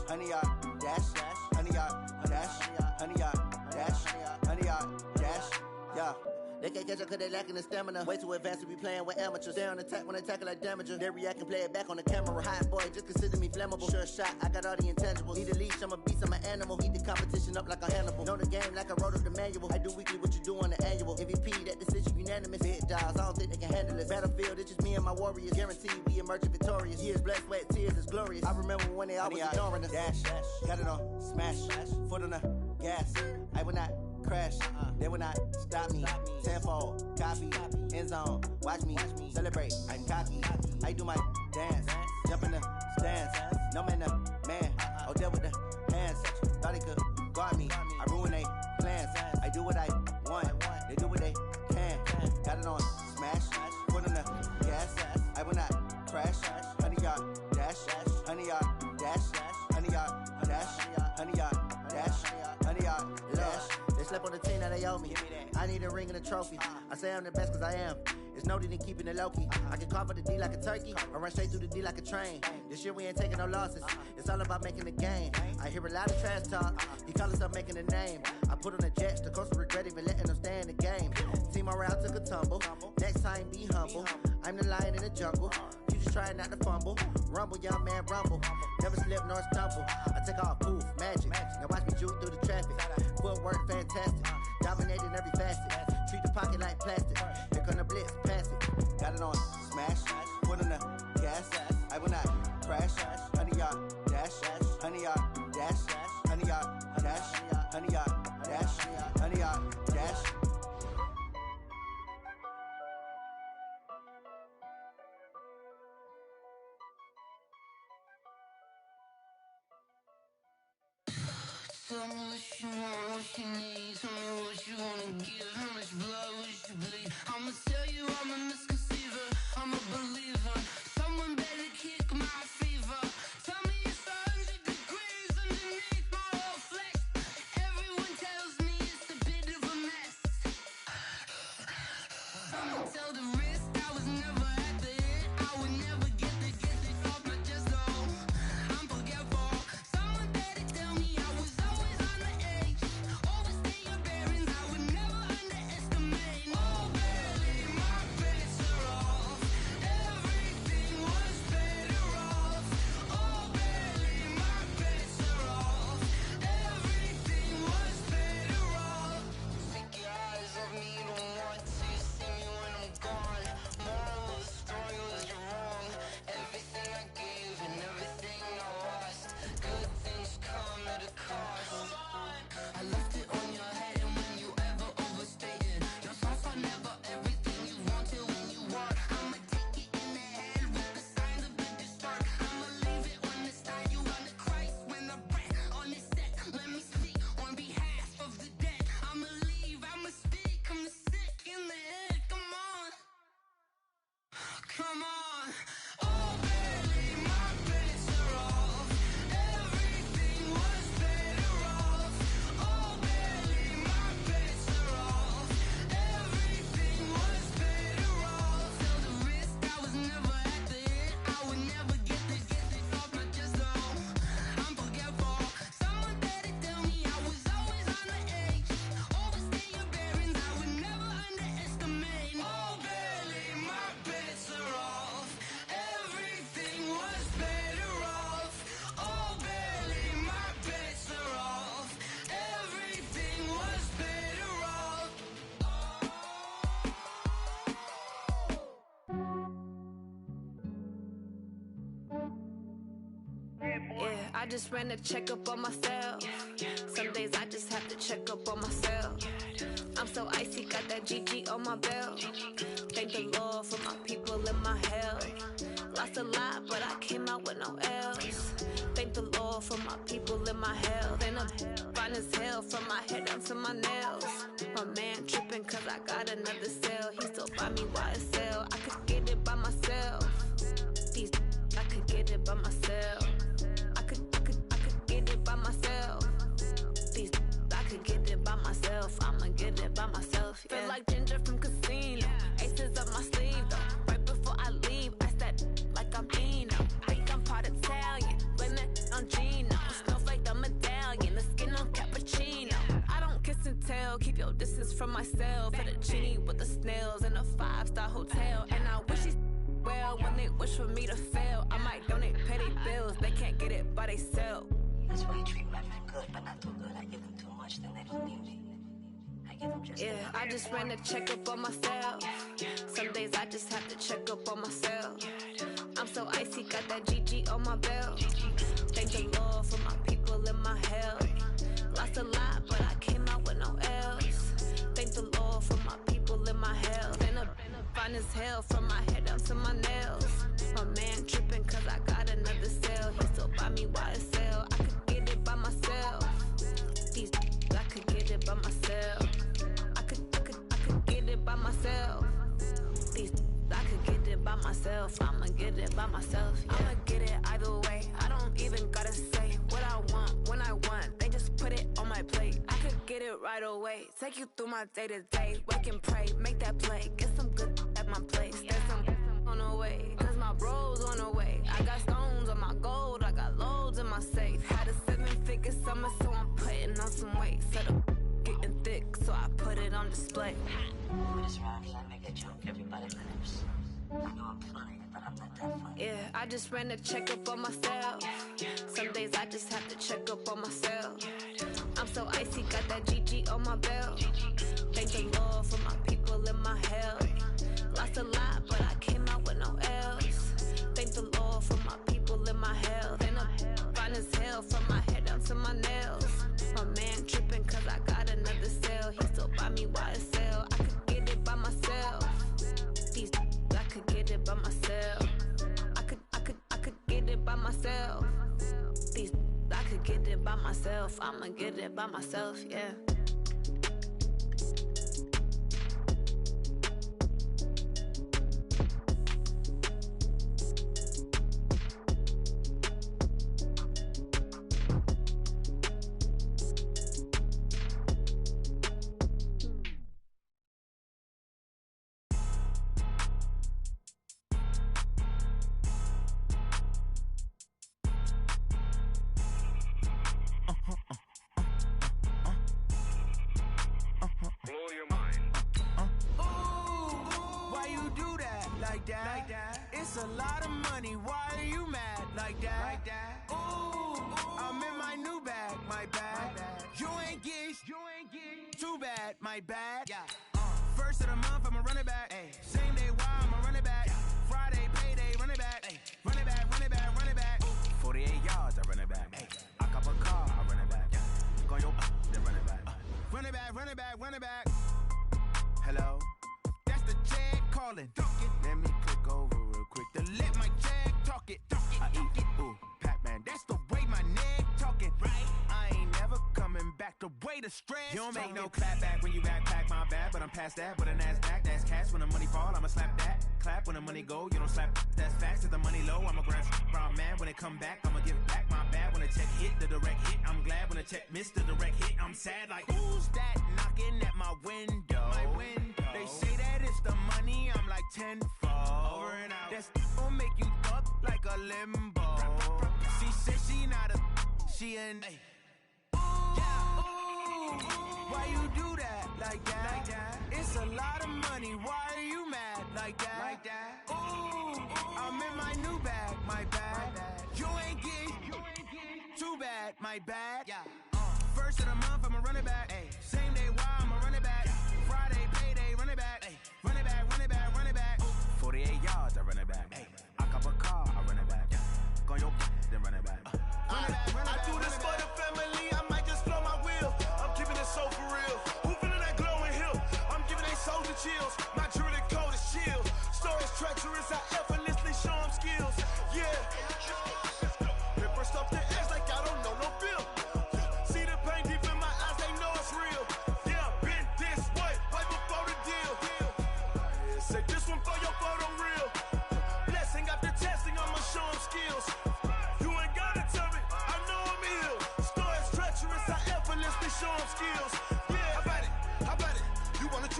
100-yard dash. 100-yard dash. 100-yard dash. 100-yard dash. Yeah. They can't catch up cause they lacking the stamina. Way too advanced to be playing with amateurs. They on attack when they tackle like damager. They react and play it back on the camera. Hot boy, just consider me flammable. Sure shot, I got all the intangibles. Need a leash, I'm a beast, I'm an animal. Heat the competition up like a Hannibal. Know the game like I wrote up the manual. I do weekly what you do on the annual. MVP, that decision unanimous. Big dials, I don't think they can handle it. Battlefield, it's just me and my warriors. Guaranteed we emerging victorious. Years, blood, sweat, tears, it's glorious. I remember when they always ignoring us. Dash, got it on smash. Foot on the gas. I will not crash. They will not stop me. Tenfold, copy, end zone. Watch me celebrate. I'm cocky. I do my dance. Jump in the stands. No man, the man. Oh, deal with the hands. Thought he could guard me. I ruin they plans. I do what I want. They do what they can. Got it on smash. Foot on the gas. I will not crash. 100-yard dash. 100-yard dash. 100-yard dash. 100-yard dash. 100-yard dash. They slept on the team that they owe me. I need a ring and a trophy. I say I'm the best cause I am. It's noted in keeping it low-key. I can carve for the D like a turkey, or run straight through the D like a train. This year we ain't taking no losses. It's all about making the game. I hear a lot of trash talk. He call himself making a name. I put on the Jets. The coach regret even letting them stay in the game. Team morale took a tumble. Next time be humble. I'm the lion in the jungle. You just trying not to fumble. Rumble, young man, rumble. Never slip nor stumble. I take off, poof, magic. Now watch me juke through the traffic. Footwork fantastic. Dominating every facet. Treat the pocket like plastic. Here come the blitz, pass it. Got it on smash. Foot on the gas. I will not crash. 100-yard dash. 100-yard dash. 100-yard dash. 100-yard dash. 100-yard dash. Tell me what you want, what you need. Tell me what you wanna give. How much blood would you bleed? I'ma tell you I'm a misconceiver. I'm a believer. Someone better kick my fever. Tell me it's 100 degrees underneath my whole flesh. Everyone tells me it's a bit of a mess. I'ma tell the risk I was never at the hit. I would never get the off my chest though. I'm forgetful. Someone better tell me I was always on the edge. Overstay your bearings, I would never underestimate. Oh, barely, my bets are off. Everything was better off. Oh, barely, my bets are off. Everything was better off. Take your eyes off me, don't want to see me when I'm gone. Moral of the story was you're wrong. Everything I gave and everything I lost. Good things come at a cost. I left it on your head, and when you ever overstated, your thoughts are never everything you wanted when you want. I'ma take it in the head with the signs of a distort. I'ma leave it on the side. You run the Christ when the breath on the set. Let me speak on behalf of the dead. I'ma leave, I'ma speak. I'm the sick in the head. Come on, come on. Oh, barely, my bets are off. Everything was better off. Oh, barely, my bets are off. Everything was better off. Tell the risk I was never at the hit. I would never get the off my chest though. I'm forgetful. Someone better tell me I was always on the edge. Overstay your bearings, I would never underestimate. Oh, barely, my bets are off. Everything was better off. Oh, barely, my bets are off. Everything was better off. Yeah, I just ran a checkup on myself. Some days I just have to check up on myself. I'm so icy, got that GG on my belt. Thank the Lord for my people in my health. Lost a lot, but I came out with no L's. Thank the Lord for my people in my health. And I'm fine as hell from my head down to my nails. My man tripping cause I got another cell. He still buy me YSL. I could get it by myself. These I could get it by myself. I could get it by myself. These I could get it by myself. I'ma get it by myself. Yeah. Feel like Ginger from Casino. Aces up my sleeve though. Right before I leave, I said like I'm Eno. Think I'm part Italian. Blame it on Gino. Snowflake the medallion. The skin on cappuccino. I don't kiss and tell. Keep your distance from myself. For the genie with the snails in a 5-star hotel. And I wish he's well when they wish for me to fail. I might donate petty bills. They can't get it by themselves. That's why you treat women good, but not too good. I give them too much, then they don't need me. I give them just enough. I just ran a checkup on myself. Some days I just have to check up on myself. I'm so icy, got that GG on my belt. Thank the Lord for my people in my health. Lost a lot, but I came out with no else. Thank the Lord for my people in my health. And I'm fine as hell from my head down to my nails. My man tripping cause I got another cell. He still buy me YSL. I could get it by myself. These I could get it by myself. I could get it by myself. These I could get it by myself. I'ma get it by myself. Yeah. I'ma get it either way. I don't even gotta say what I want when I want. They just put it on my plate. I could get it right away. Take you through my day to day. Wake and pray, make that play. Get some good at my place. There's some on the way. Cause my bros on the way. I got stones on my gold. I got loads in my safe. Had a 7-figure summer, so I'm putting on some weight. Set up getting thick, so I put it on display. With this rhyme, I make a joke, everybody laughs. I know I'm funny, but I'm not that funny. Yeah, I just ran a checkup on myself. Some days I just have to check up on myself. I'm so icy, got that GG on my belt. Thank the Lord for my people in my health. Lost a lot, but I came out with no else. Thank the Lord for my people in my health. And I'm fine as hell from my head down to my nails. My man tripping cause I got another cell. He still buy me YSL. I could get it by myself. These I could get it by myself. I could get it by myself. These I could get it by myself. I'ma get it by myself, yeah. It's a lot of money, why are you mad like that? Ooh, I'm in my new bag, my bad. You ain't geek, too bad, my bad. First of the month, I'ma run it back. Same day, why I'ma run it back. Friday, payday, run it back. Run it back, run it back, run it back. 48 yards, I run it back. I cop a car, I run it back. Go your then run it back. Run it back, run it back, run it back. Hello, that's the check calling. Let me click over real quick to let my check talk it. I eat it, ooh, Pac-Man, that's the way my neck talking. Right, I ain't never coming back the way the stress. You don't make no clap back when you backpack, my bad, but I'm past that. With a NASDAQ, that's cash. When the money fall, I'ma slap that. Clap when the money go, you don't slap. That's facts. If the money low, I'ma grab brown man. When it come back, I'ma give back my bad. When the check hit, the direct hit, I'm glad. When the check missed the direct hit, I'm sad. Like who's that knocking at my window? They say that it's the money, I'm like tenfold. Over and out. That's gon' make you up like a limbo. She said she not a, she an. Yeah, ooh, why you do that like that? It's a lot of money, why are you mad like that? Ooh, I'm in my new bag, my bad. You ain't geek, too bad, my bad. First of the month, I'ma run it back. Same day, why I'ma run it back. Friday, payday, run it back. Run it back, run it back, run it back. 48 yards, I run it back. I cop a car, I run it back. Go your then run it back. Run it back, run it back. I do this for the family, I might just blow my wheel. I'm keeping it so for real. Who feeling that glowing hill? I'm giving they soldier chills. My jewelry cold as chill. Stories treacherous, I effortlessly show them skills. Yeah. Ripper stuff the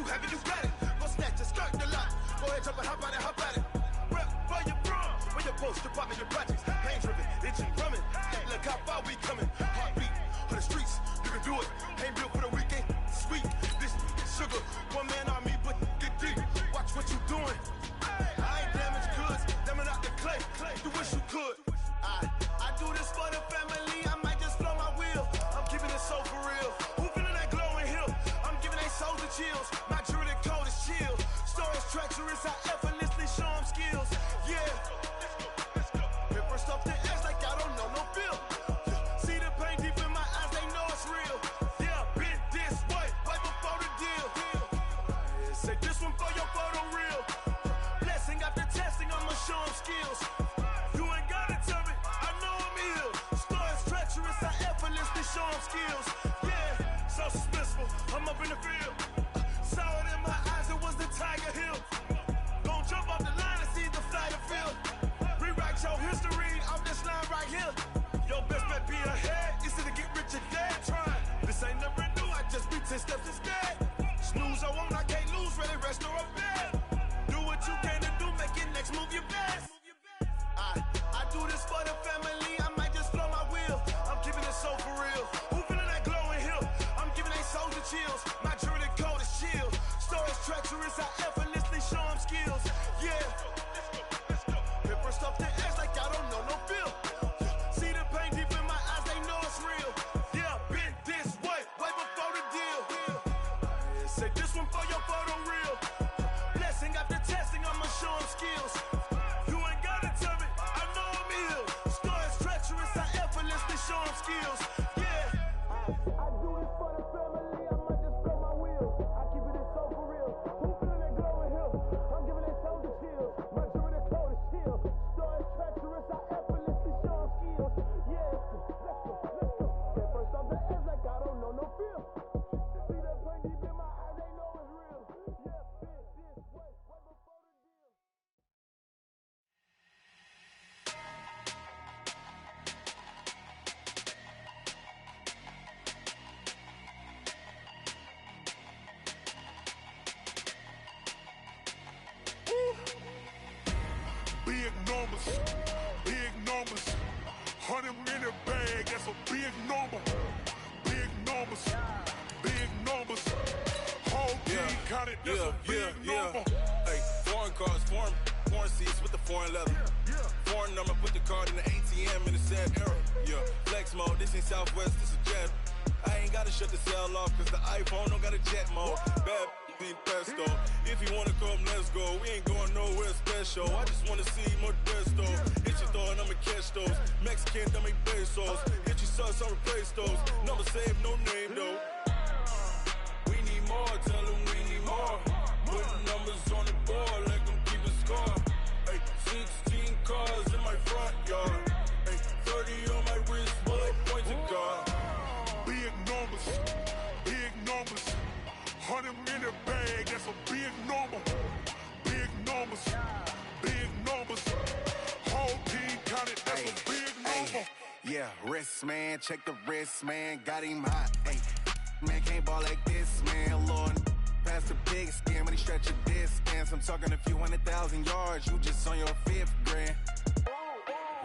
you have it, you got it. Go snatch it, skirt the lot. Go ahead, jump it, hop on it, hop on it. Rep for your bra, when your post, you're popping your projects. Pain driven, itching, drumming. Look how far we coming. Heartbeat for the streets, you can do it. Ain't built for the weekend, sweet. This sugar, one man army, but get deep. Watch what you doing. I ain't damaged goods, damn it out the clay. You wish you could. I do this for the family. I might just blow my wheel. I'm keeping it so for real. Who feeling that glowing hill? I'm giving they souls the chills. My jewelry cold is chill. Stories treacherous, I effortlessly show them skills. Yeah. Paper stuff the edge like I don't know no feel. See the pain deep in my eyes, they know it's real. Yeah, been this way, right before the deal. Say this one for your photo real. Blessing after testing, I'ma show them skills. You ain't gotta tell me, I know I'm ill. Stories treacherous, I effortlessly show them skills. Yeah, so suspenseful, I'm up in the field. Saw it in my eyes, it was the Tiger Hill. Gon' jump off the line and see the flight of field. Rewrite your history off this line right here. Your best bet be ahead, easy to get rich or dead trying. This ain't never new, I just be 10 steps instead. Snooze I won't, I can't lose, ready, rest or a bed. Do what you can to do, make your next move your best. I do this for the family, I might just blow my wheel. I'm keeping it so for real. Who feeling that glowing hill? I'm giving they souls the chills. My jewelry cold is chill. Stories treacherous, I effortlessly show them skills. Yeah. Paper stuff the edge like I don't know no feel. See the pain deep in my eyes, they know it's real. Yeah, been this way, way before the deal. Say this one for your photo real. Blessing after testing, I'ma show them skills. You ain't gotta tell me, I know I'm ill. Stories treacherous, I effortlessly show them skills. Yeah. I do this for the family, I might just blow my wheel. I keep it so for real. Who feeling that glowing hill? I'm giving they souls the chills. My jewelry cold is chill. Stories treacherous, I effortlessly show them skills. Yeah. Let's go. Get first off the edge like I don't know no feel. See that pain deep in my eyes, they know it's real. Yeah, been this way, way before the deal. Big numbers, big numbers. 100 in the bag, that's a big number. Big numbers, big numbers. Whole team counted, that's a big number. Hey, foreign cars, foreign seats with the foreign leather. Foreign number, put the card in the ATM in the sad era. Yeah, flex mode, this ain't Southwest, this is Jet. I ain't gotta shut the cell off, cause the iPhone don't got a jet mode. Bad be pesto. If you wanna come, let's go. We ain't going nowhere special. I just wanna see more Modesto. Hit your thought, I'ma catch those. Mexican, dummy pesos. Hit your sauce, I'll replace those. Number saved, no name though. We need more, tell them we need more. Putting numbers on the board, let them keep a score. Hey, 16 cars in my front yard. Hey, 30 on my wrist, bullet point to God. Big numbers, big numbers. 100 in the bag, that's a big number. Big numbers, big numbers. Whole team counted, that's a big number. Yeah, wrist man, check the wrist man, got him hot. Ay, man can't ball like this, man. Lord, past the big skin when he stretch a distance. I'm talking a few 100,000 yards, you just on your 5th grand.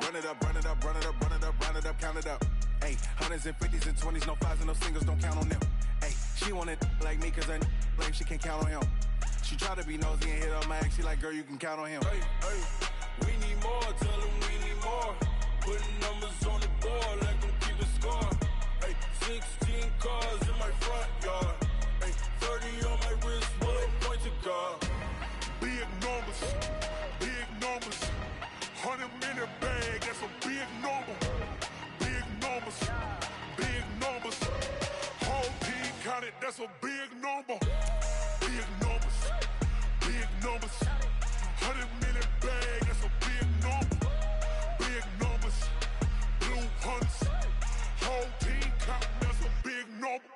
Run it up, run it up, run it up, run it up, run it up, count it up. Ay, hundreds and 50s and 20s, no 5s and no singles, don't count on them. Ay, she wanted like me cause her like she can't count on him. She tried to be nosy and hit on my ex, she like, girl, you can count on him. Hey, hey, we need more, tell them we need more. Putting numbers on the board, let them keep a score. Hey, 16 cars in my front yard. Hey, 30 on my wrist, bullet point to God. Big numbers, big numbers. 100 in the bag, that's a big number. Big numbers, big numbers. Whole team counted, that's a big number. Big numbers, big numbers. 100 in the bag, that's a big number. Big numbers, blue hunts. Whole team counting, that's a big number.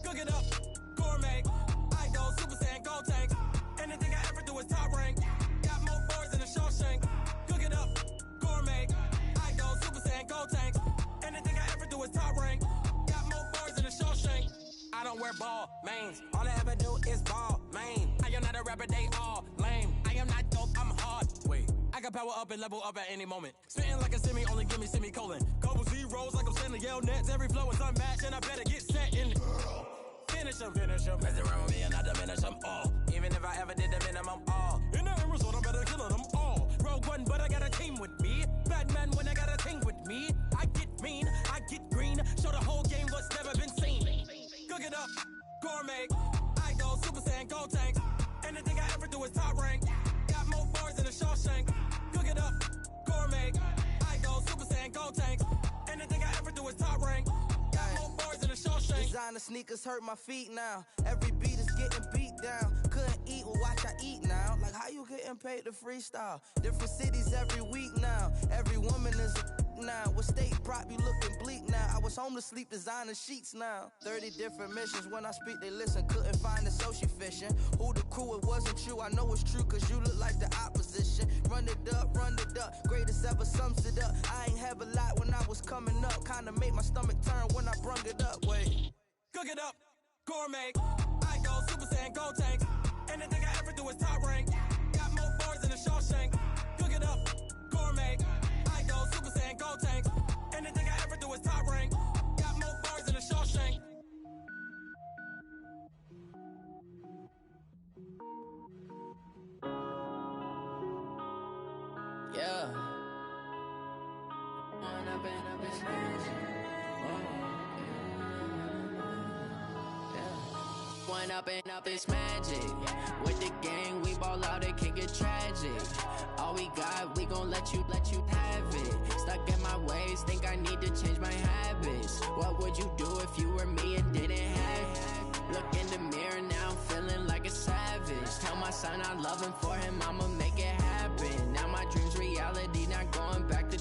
Cook Cook it up, gourmet. I go Super Saiyan, gold tank. Anything I ever do is top rank. Got more boys than a Shawshank. Cook it up, gourmet. I go Super Saiyan, gold tank. Anything I ever do is top rank. Got more boys than a Shawshank. I don't wear ball mains. All I ever do is ball main. I am not a rapper, they all lame. I am not dope, I'm hard. Wait, I can power up and level up at any moment. Spitting like a semi, only give me semicolon. Couple zeros like I'm sending yell nets. Every flow is unmatched and I better get set in. Finish them. Mess around with me and I diminish them all. Even if I ever did the minimum all. In the end result, I'm better killing them all. Rogue One, but I got a team with me. Batman when I got a team with me. I get mean, I get green. Show the whole game what's never been seen. Cook it up, gourmet. I go Super Saiyan, gold tank. Anything I ever do is top rank. Got more bars than a Shawshank. Cook it up, gourmet. I go Super Saiyan, gold tank. Anything I ever do is top rank. Got more bars than a Shawshank. Designer sneakers hurt my feet now. Every beat is getting beat down. Couldn't eat, well watch I eat now. Like how you getting paid to freestyle? Different cities every week now. Every woman is a now. With state prop, you looking bleak now. I was home to sleep, designer sheets now. 30 different missions. When I speak, they listen. Couldn't find it, so she fishing. Who the crew, it wasn't you. I know it's true, cause you look like the opposition. Run it up. Greatest ever sums it up. I ain't have a lot when I was coming up. Kinda made my stomach turn when I brung it up. Wait. Cook it up, gourmet. I go Super Saiyan, gold tank. Anything I ever do is top rank. Got more bars than a Shawshank. Cook it up, gourmet. I go Super Saiyan, gold tank. Anything I ever do is top rank. Got more bars than a Shawshank. Yeah. Wanna bend up this One up and up is magic. With the gang, we ball out, it can get tragic. All we got, we gon' let you have it. Stuck in my ways, think I need to change my habits. What would you do if you were me and didn't have it? Look in the mirror now, I'm feeling like a savage. Tell my son I love him, for him I'ma make it happen. Now my dream's reality, not going back to.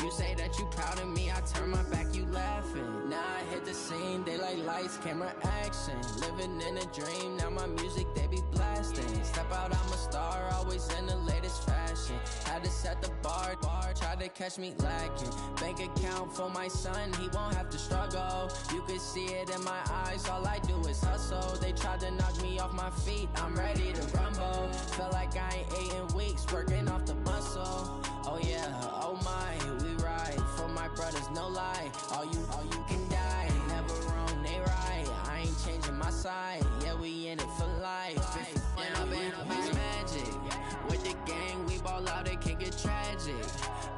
You say that you proud of me, I turn my back, you laughing. Now I hit the scene, they like lights, camera, action. Living in a dream, now my music, they be blasting. Step out, I'm a star, always in the latest fashion. Had to set the bar, try to catch me lacking. Bank account for my son, he won't have to struggle. You can see it in my eyes, all I do is hustle. They tried to knock me off my feet, I'm ready to rumble. Felt like I ain't ate in weeks, working off the muscle. Oh yeah, oh my, we ride for my brothers, no lie. All you can die, never wrong, they right. I ain't changing my side, yeah, we in it for life. When up and up is magic. With the gang, we ball out, it can get tragic.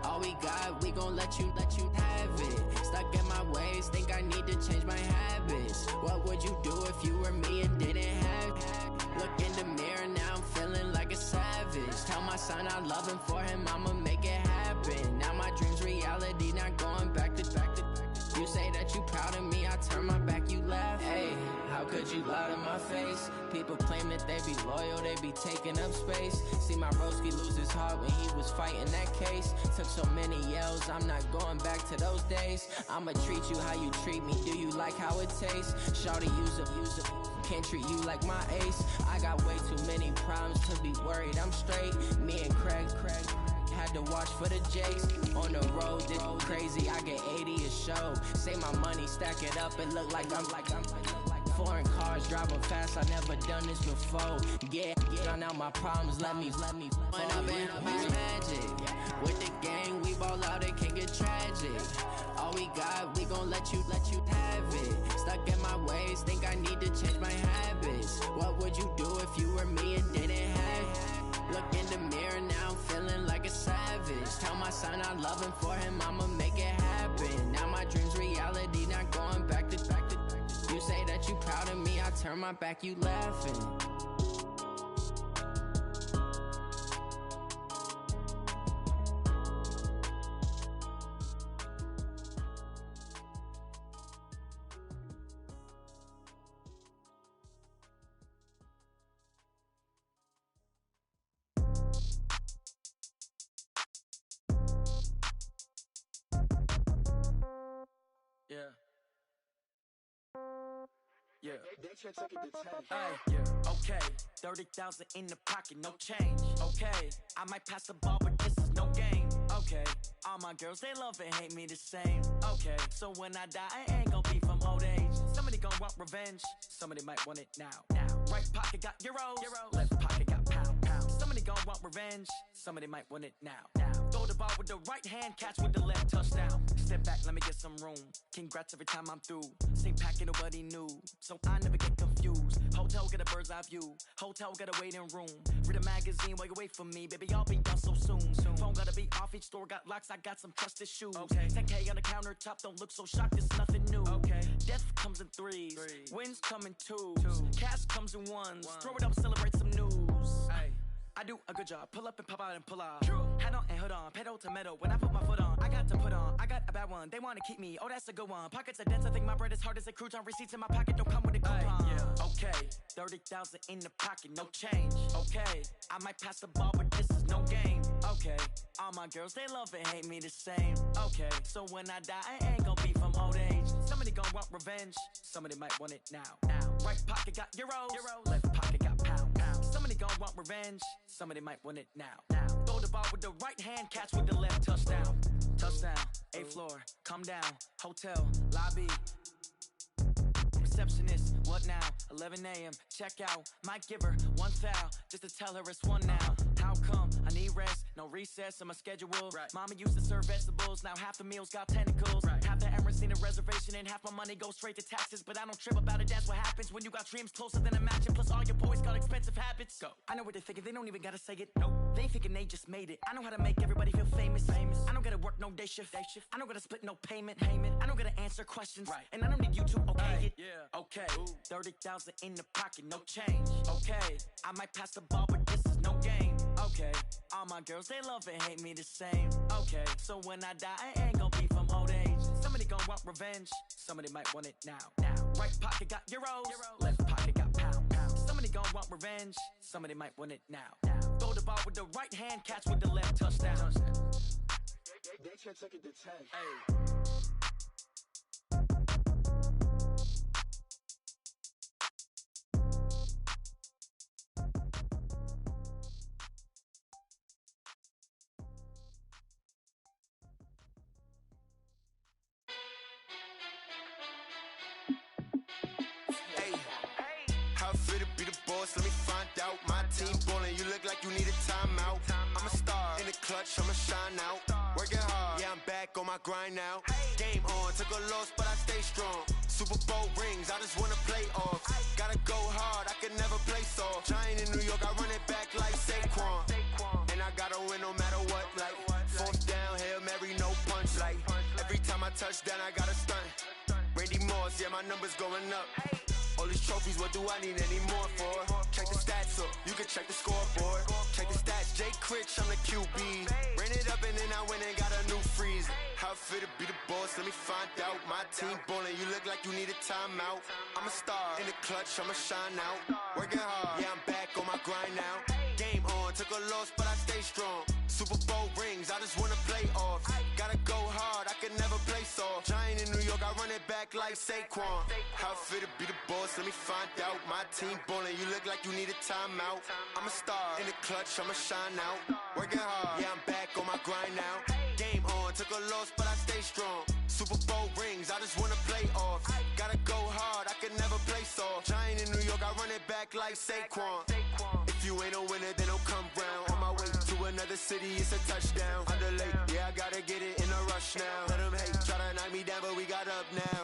All we got, we gon' let you have it. Stuck in my ways, think I need to change my habits. What would you do if you were me and didn't have it? Look in the mirror, now I'm feeling like a savage. Tell my son I love him, for him I'ma make it happen. Now my dream's reality, not going back to. You say that you proud of me, I turn my back, you laugh. Hey, how could you lie to my face? People claim that they be loyal, they be taking up space. See my broski lose his heart when he was fighting that case. Took so many yells, I'm not going back to those days. I'ma treat you how you treat me, do you like how it tastes? Shawty, use up. Can't treat you like my ace. I got way too many problems to be worried, I'm straight. Me and Craig had to watch for the Jakes. On the road, this crazy, I get 80 a show. Say my money, stack it up, and look like I'm foreign cars, driving fast, I never done this before. Yeah, drown out my problems, let me When up and up is magic. With the gang, we ball out, it can get tragic. All we got, we gon' let you have it. Stuck in my ways, think I need to change my habits. What would you do if you were me and didn't have it? Look in the mirror, now I'm feeling like a savage. Tell my son I love him, for him I'ma make it happen. Now my dream's reality, not going back to. You say that you proud of me, I turn my back, you laughing. Yeah. Yeah. Hey, yeah. Okay. 30,000 in the pocket, no change. Okay. I might pass the ball, but this is no game. Okay. All my girls, they love and hate me the same. Okay. So when I die, I ain't gon' be from old age. Somebody gon' want revenge. Somebody might want it now. Right pocket got euros. Left pocket got pound. Somebody gon' want revenge. Somebody might want it now. Throw the ball with the right hand, catch with the left, touchdown. Step back, let me get some room. Congrats every time I'm through. Same packet, nobody knew, so I never get confused. Hotel get a bird's eye view. Hotel get a waiting room. Read a magazine while you wait for me, baby. I'll be done so soon. Phone gotta be off. Each store got locks. I got some trusted shoes. 10K on the countertop. Don't look so shocked. It's nothing new. Death comes in threes. Wins come in twos. Cash comes in ones. Throw it up, celebrate some news. I do a good job. Pull up and pop out and pull out. Hat on and hood on. Pedal to metal. When I put my foot on, I got to put on. I got a bad one. They want to keep me. Oh, that's a good one. Pockets are dense. I think my bread is hard as a crouton. Receipts in my pocket don't come with a coupon. Okay. 30,000 in the pocket. No change. Okay. I might pass the ball, but this is no game. Okay. All my girls, they love and hate me the same. Okay. So when I die, I ain't gon' be from old age. Somebody gon' want revenge. Somebody might want it now. Right pocket got euros. Left pocket got pound. Somebody gon' want revenge. Somebody might want it now. Throw the ball with the right hand, catch with the left, touchdown. Touchdown, 8th floor, come down. Hotel, lobby. Receptionist, what now? 11 a.m., check out. Might give her one foul, just to tell her it's one now. How come? I need rest, no recess in my schedule. Mama used to serve vegetables, now half the meals got tentacles. Half the Emirates need a reservation and half my money goes straight to taxes. But I don't trip about it, that's what happens when you got dreams closer than imagine. Plus all your boys got expensive habits. Go. I know what they're thinking, they don't even gotta say it. Nope. They thinking they just made it. I know how to make everybody feel famous. I don't gotta work no day shift. I don't gotta split no payment. I don't gotta answer questions. And I don't need you to okay it. Okay, 30,000 in the pocket, no change. Okay, I might pass the ball, but this is no game. Okay, all my girls, they love and hate me the same. Okay, so when I die, I ain't gon' be from old age. Somebody gon' want revenge. Somebody might want it now. Right pocket got euros. Left pocket got pound. Somebody gon' want revenge. Somebody might want it now. Throw the ball with the right hand, catch with the left, touchdown. They can't take it to 10. Let me find out. My team ballin', you look like you need a timeout. I'm a star in the clutch, I'ma shine out. Working hard, yeah, I'm back on my grind now. Game on, took a loss, but I stay strong. Super Bowl rings, I just wanna play off. Gotta go hard, I can never play soft. Giant in New York, I run it back like Saquon. And I gotta win no matter what, like 4th down, Hail Mary, no punch. Like every time I touch down, I gotta stunt. Randy Moss, yeah, my numbers going up. All these trophies, what do I need any more for? Check the stats up, you can check the scoreboard. Check the stats, Jay Critch, I'm the QB. Ran it up and then I went and got a new freeze. How fit to be the boss, let me find out. My team ballin', you look like you need a timeout. I'm a star in the clutch, I'ma shine out. Working hard, yeah, I'm back on my grind now. Game on, took a loss, but I stay strong. Super Bowl rings, I just wanna play off. Gotta go hard, I can never play soft. Giant in New York, I run it back like Saquon. How fit to be the boss, let me find out. My team ballin', you look like you need a timeout. I'm a star in the clutch, I'ma shine out. Working hard, yeah, I'm back on my grind now. Game on, took a loss, but I stay strong. Super Bowl rings, I just wanna play off. Gotta go hard, I can never play soft. Giant in New York, I run it back like Saquon. If you ain't a winner, then don't come round. On my way to another city, it's a touchdown. Underlay, yeah, I gotta get it in a rush now. Let them hate, try to knock me down, but we got up now.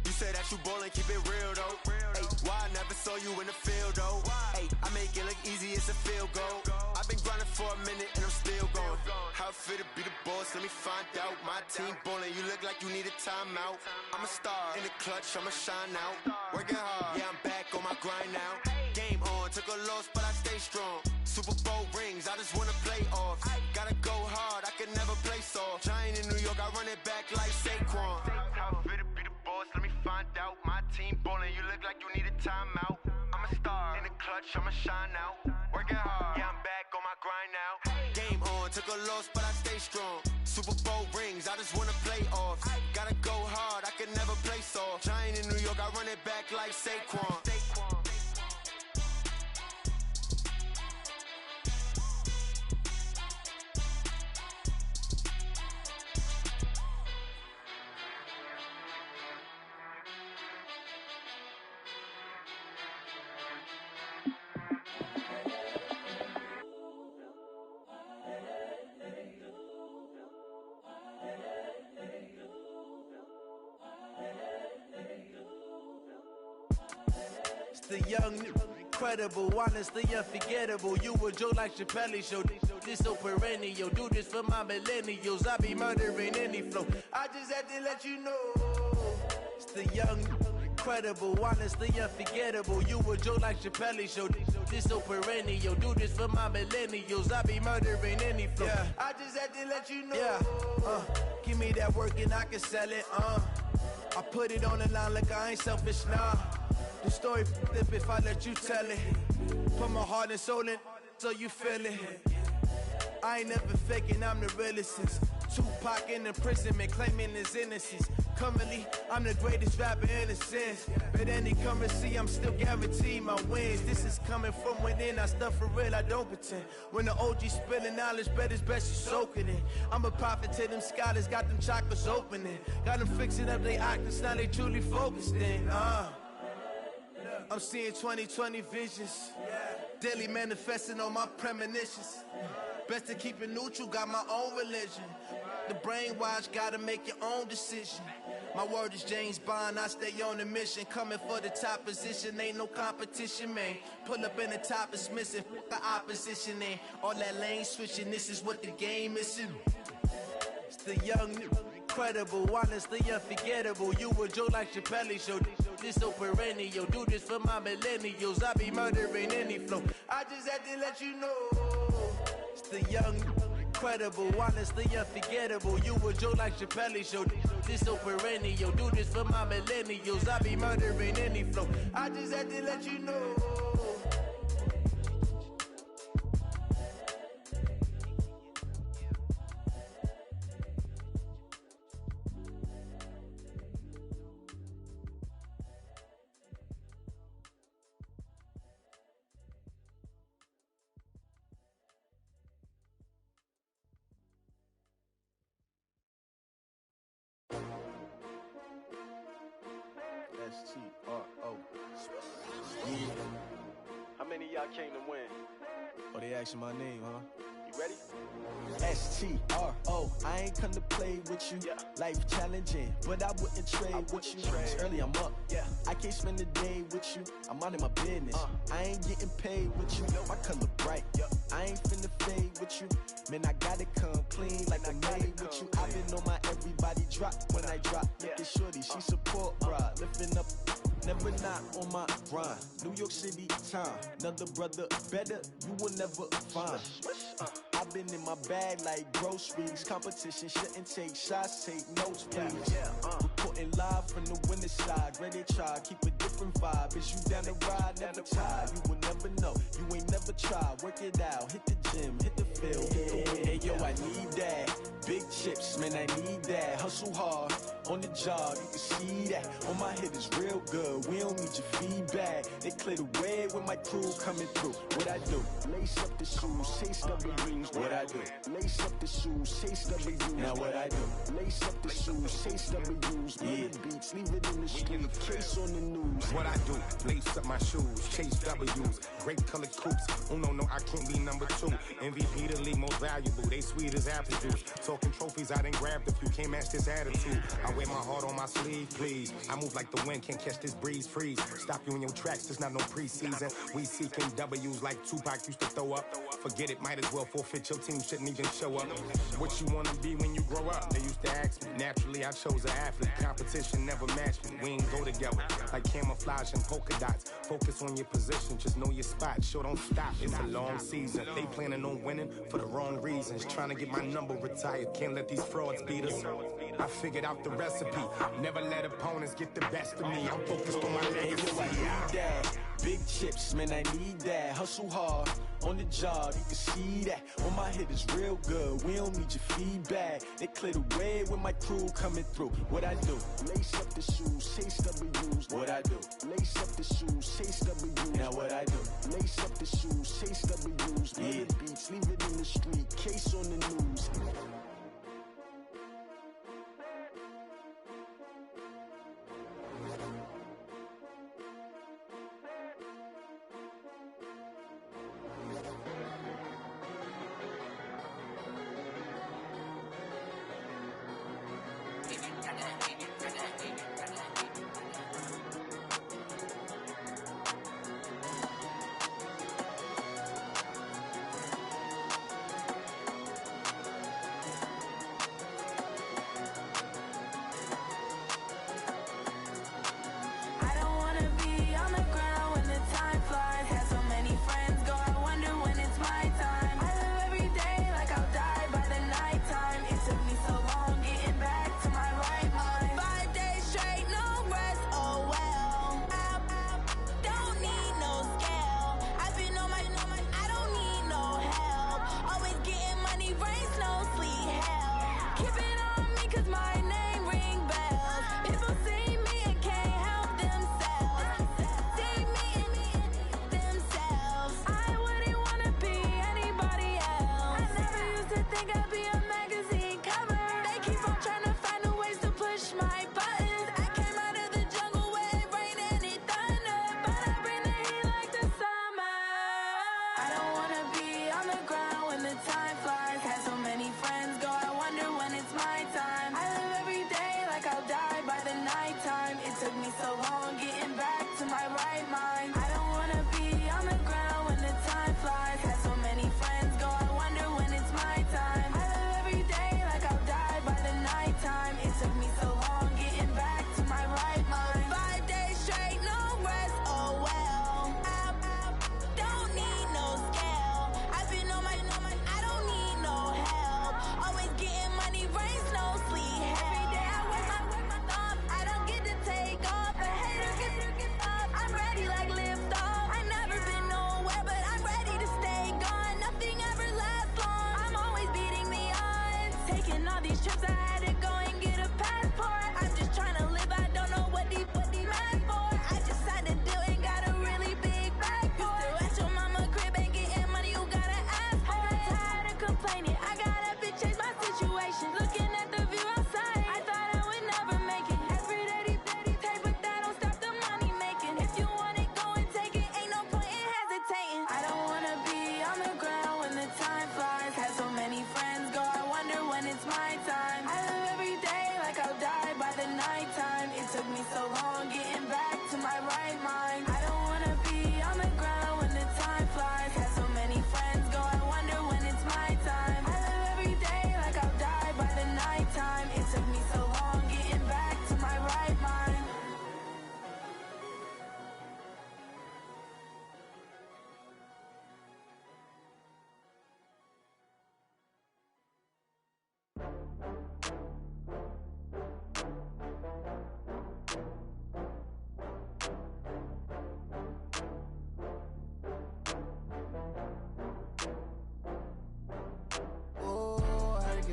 You say that you ballin', keep it real though. Hey, why I never saw you in the field though? Hey, I make it look easy, it's a field goal. I've been grinding for a minute and I'm still going. How fit to be the boss, let me find out. My team ballin', you look like you need a timeout. I'm a star in the clutch, I'ma shine out. Working hard, yeah, I'm back on my grind now. Game on, took a loss, but I stay strong. Super Bowl rings, I just wanna play off. Gotta go hard, I can never play soft. Giant in New York, I run it back like Saquon. How fit to be the boss, let me find out. My team ballin', you look like you need a timeout. I'm a star in the clutch, I'ma shine out. Working hard, yeah, I'm back on my grind now. Game on, took a loss, but I stay strong. Super Bowl rings, I just wanna play off. Gotta go hard, I can never play soft. giant in New York, I run it back like Saquon. The young, incredible, honestly unforgettable. You a joke like Chappelle Show. This so perennial. Do this for my millennials. I be murdering any flow. I just had to let you know. It's the young, incredible, honestly unforgettable. You a joke like Chappelle Show. This so perennial. Do this for my millennials. I be murdering any flow. Yeah. I just had to let you know. Yeah. Give me that work and I can sell it. I put it on the line like I ain't selfish, nah. The story flip if I let you tell it. Put my heart and soul in so you feel it. I ain't never faking, I'm the realest since Tupac in imprisonment, claiming his innocence. Currently, I'm the greatest rapper in a sense. But any currency, I'm still guaranteed my wins. This is coming from within, I stuff for real, I don't pretend. When the OG spilling knowledge, bet it's best you soaking it. I'm a prophet to them scholars, got them chakras opening. Got them fixing up they octaves, now they truly focused in. I'm seeing 2020 visions, daily manifesting on my premonitions. Best to keep it neutral, got my own religion. The brainwash, gotta make your own decision. My word is James Bond, I stay on a mission. Coming for the top position, ain't no competition, man. Pull up in the top, it's missing, the opposition ain't. All that lane switching, this is what the game is. It's the young, incredible, honestly unforgettable. You a joke like Chappelle Show. This so perennial. Do this for my millennials. I be murdering any flow. I just had to let you know. It's the young, incredible, honestly unforgettable. You a joke like Chappelle Show. This so perennial. Do this for my millennials. I be murdering any flow. I just had to let you know. S-T-R-O. Yeah. How many of y'all came to win? Oh, they asking my name, huh? You ready? S-T-R-O. I ain't come to play with you. Life challenging, but I wouldn't trade with you. It's early, I'm up. I can't spend the day with you. I'm out of my business. I ain't getting paid with you. My color bright. I ain't finna fade with you. Man, I gotta come clean like I made with you. I've been on my everybody drop when I drop. Look at shorty, she support bra. Lifting up, never not on my grind. New York City time, another brother better, you will never find. I've been in my bag like groceries. Competition shouldn't take shots, take notes, please. Reporting live from the winter side. Ready to try, keep a different vibe. Is you down the ride, never tired. You will never know, you ain't never tried. Work it out, hit the gym, hit the field. Hey yo, I need that. Big chips, man, I need that. Hustle hard, on the job, you can see that. On my head is real good, we don't need your feedback. They clear the way with my crew coming through. What I do? Lace up the shoes, chase W's. What I do? Lace up the shoes, chase W's. Now what I do? Lace up the shoes, chase W's. Yeah, beats, leave it in the street, case on the news. What I do? Lace up my shoes, chase W's. Great colored coops. Oh no, I can't be number 2. MVP the league most valuable. They sweet as apple juice. Talking trophies, I done grabbed a few. Can't match this attitude. I wear my heart on my sleeve, please. I move like the wind, can't catch this breeze. Freeze. Stop you in your tracks. There's not no preseason. We seeking W's like Tupac used to throw up. Forget it, might as well forfeit. Your team shouldn't even show up. What you wanna be when you grow up? They used to ask me. Naturally, I chose an athlete. Competition never matched me. We ain't go together like camouflage and polka dots. Focus on your position, just know your spot. Sure, don't stop. It's a long season. They planning on winning for the wrong reasons. Trying to get my number retired. Can't let these frauds beat us. I figured out the recipe. Never let opponents get the best of me. I'm focused on my legacy. Big chips, man, I need that. Hustle hard, on the job, you can see that. On my hit is real good, we don't need your feedback. They clear the way with my crew coming through. What I do? Lace up the shoes, chase W's. What I do? Lace up the shoes, chase W's. Now what I do? Lace up the shoes, chase W's. Yeah. The beats, leave it in the street, case on the news.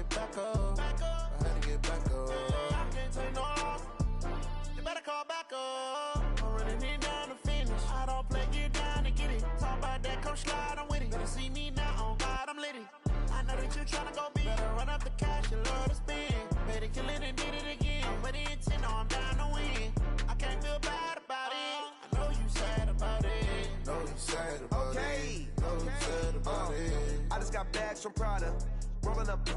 Back up. I had to get back up. I can't take no loss. You better call back up. I'm running it down to finish. I don't play, get down to get it. Talk about that, come slide, I'm with it. Better see me now, on God, I'm litty. I know that you tryna go big. Better run up the cash, you love to spend. Better kill it and did it again. I'm with the intent, no, I'm down to win. I can't feel bad about it. I know you sad about it. Know you sad about it. Know you sad about it. I just got bags from Prada. Rolling up,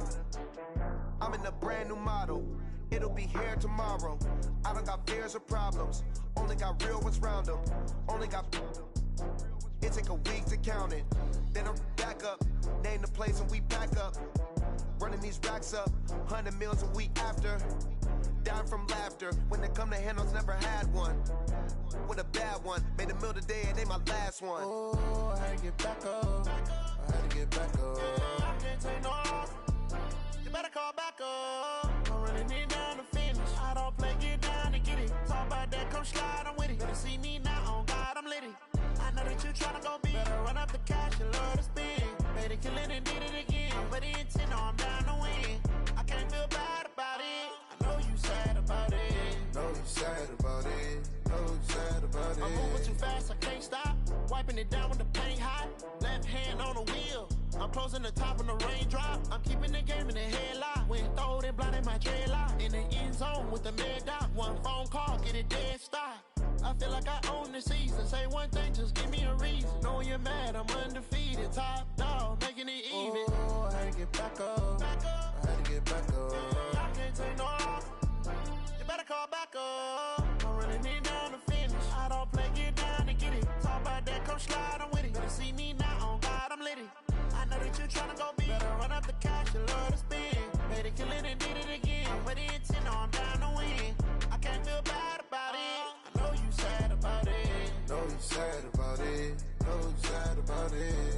I'm in a brand new model. It'll be here tomorrow. I don't got fears or problems. Only got real ones round them. Only got. It take a week to count it. Then I'm back up. Name the place and we pack up. Running these racks up. 100 meals a week after. Down from laughter. When they come to handles, never had one. With a bad one. Made a meal today and they my last one. Oh, I had to get back up. I had to get back up. I can't take no loss. You better call back up. I'm running it down to finish. I don't play, get down to get it. Talk about that, come slide, I'm with it. Better see me now, on God, I'm litty. know that you tryna go big. Better run up the cash and love to spin. Made it killing and did it again. But the intent, no, I'm down to win. I can't feel bad about it. I know you sad about it. Know you sad about it. Know you sad about it. I'm moving too fast, I can't stop. Wiping it down with the paint hot. Left hand on the wheel. I'm closing the top when the raindrop. I'm keeping the game in the headlock. When throwed and blinded my dreadlock. In the end zone with the mad dot. One phone call, get it dead stop. I feel like I own the season. Say one thing, just give me a reason. Knowing you're mad, I'm undefeated. Top dog, making it even. Oh, I had to get back up. I had to get back up. I can't take no loss. You better call back up. I'm running it down to finish. I don't play, get down to get it. Talk about that, come slide, I'm with it. Better see me now, on God, I'm litty. I know that you tryna go big. Better run up the cash and love to spin. Made it kill it and did it again. But the intent, no, I'm down to win. I can't feel bad about it. I know you sad about it. Know you sad about it. Know you sad about it.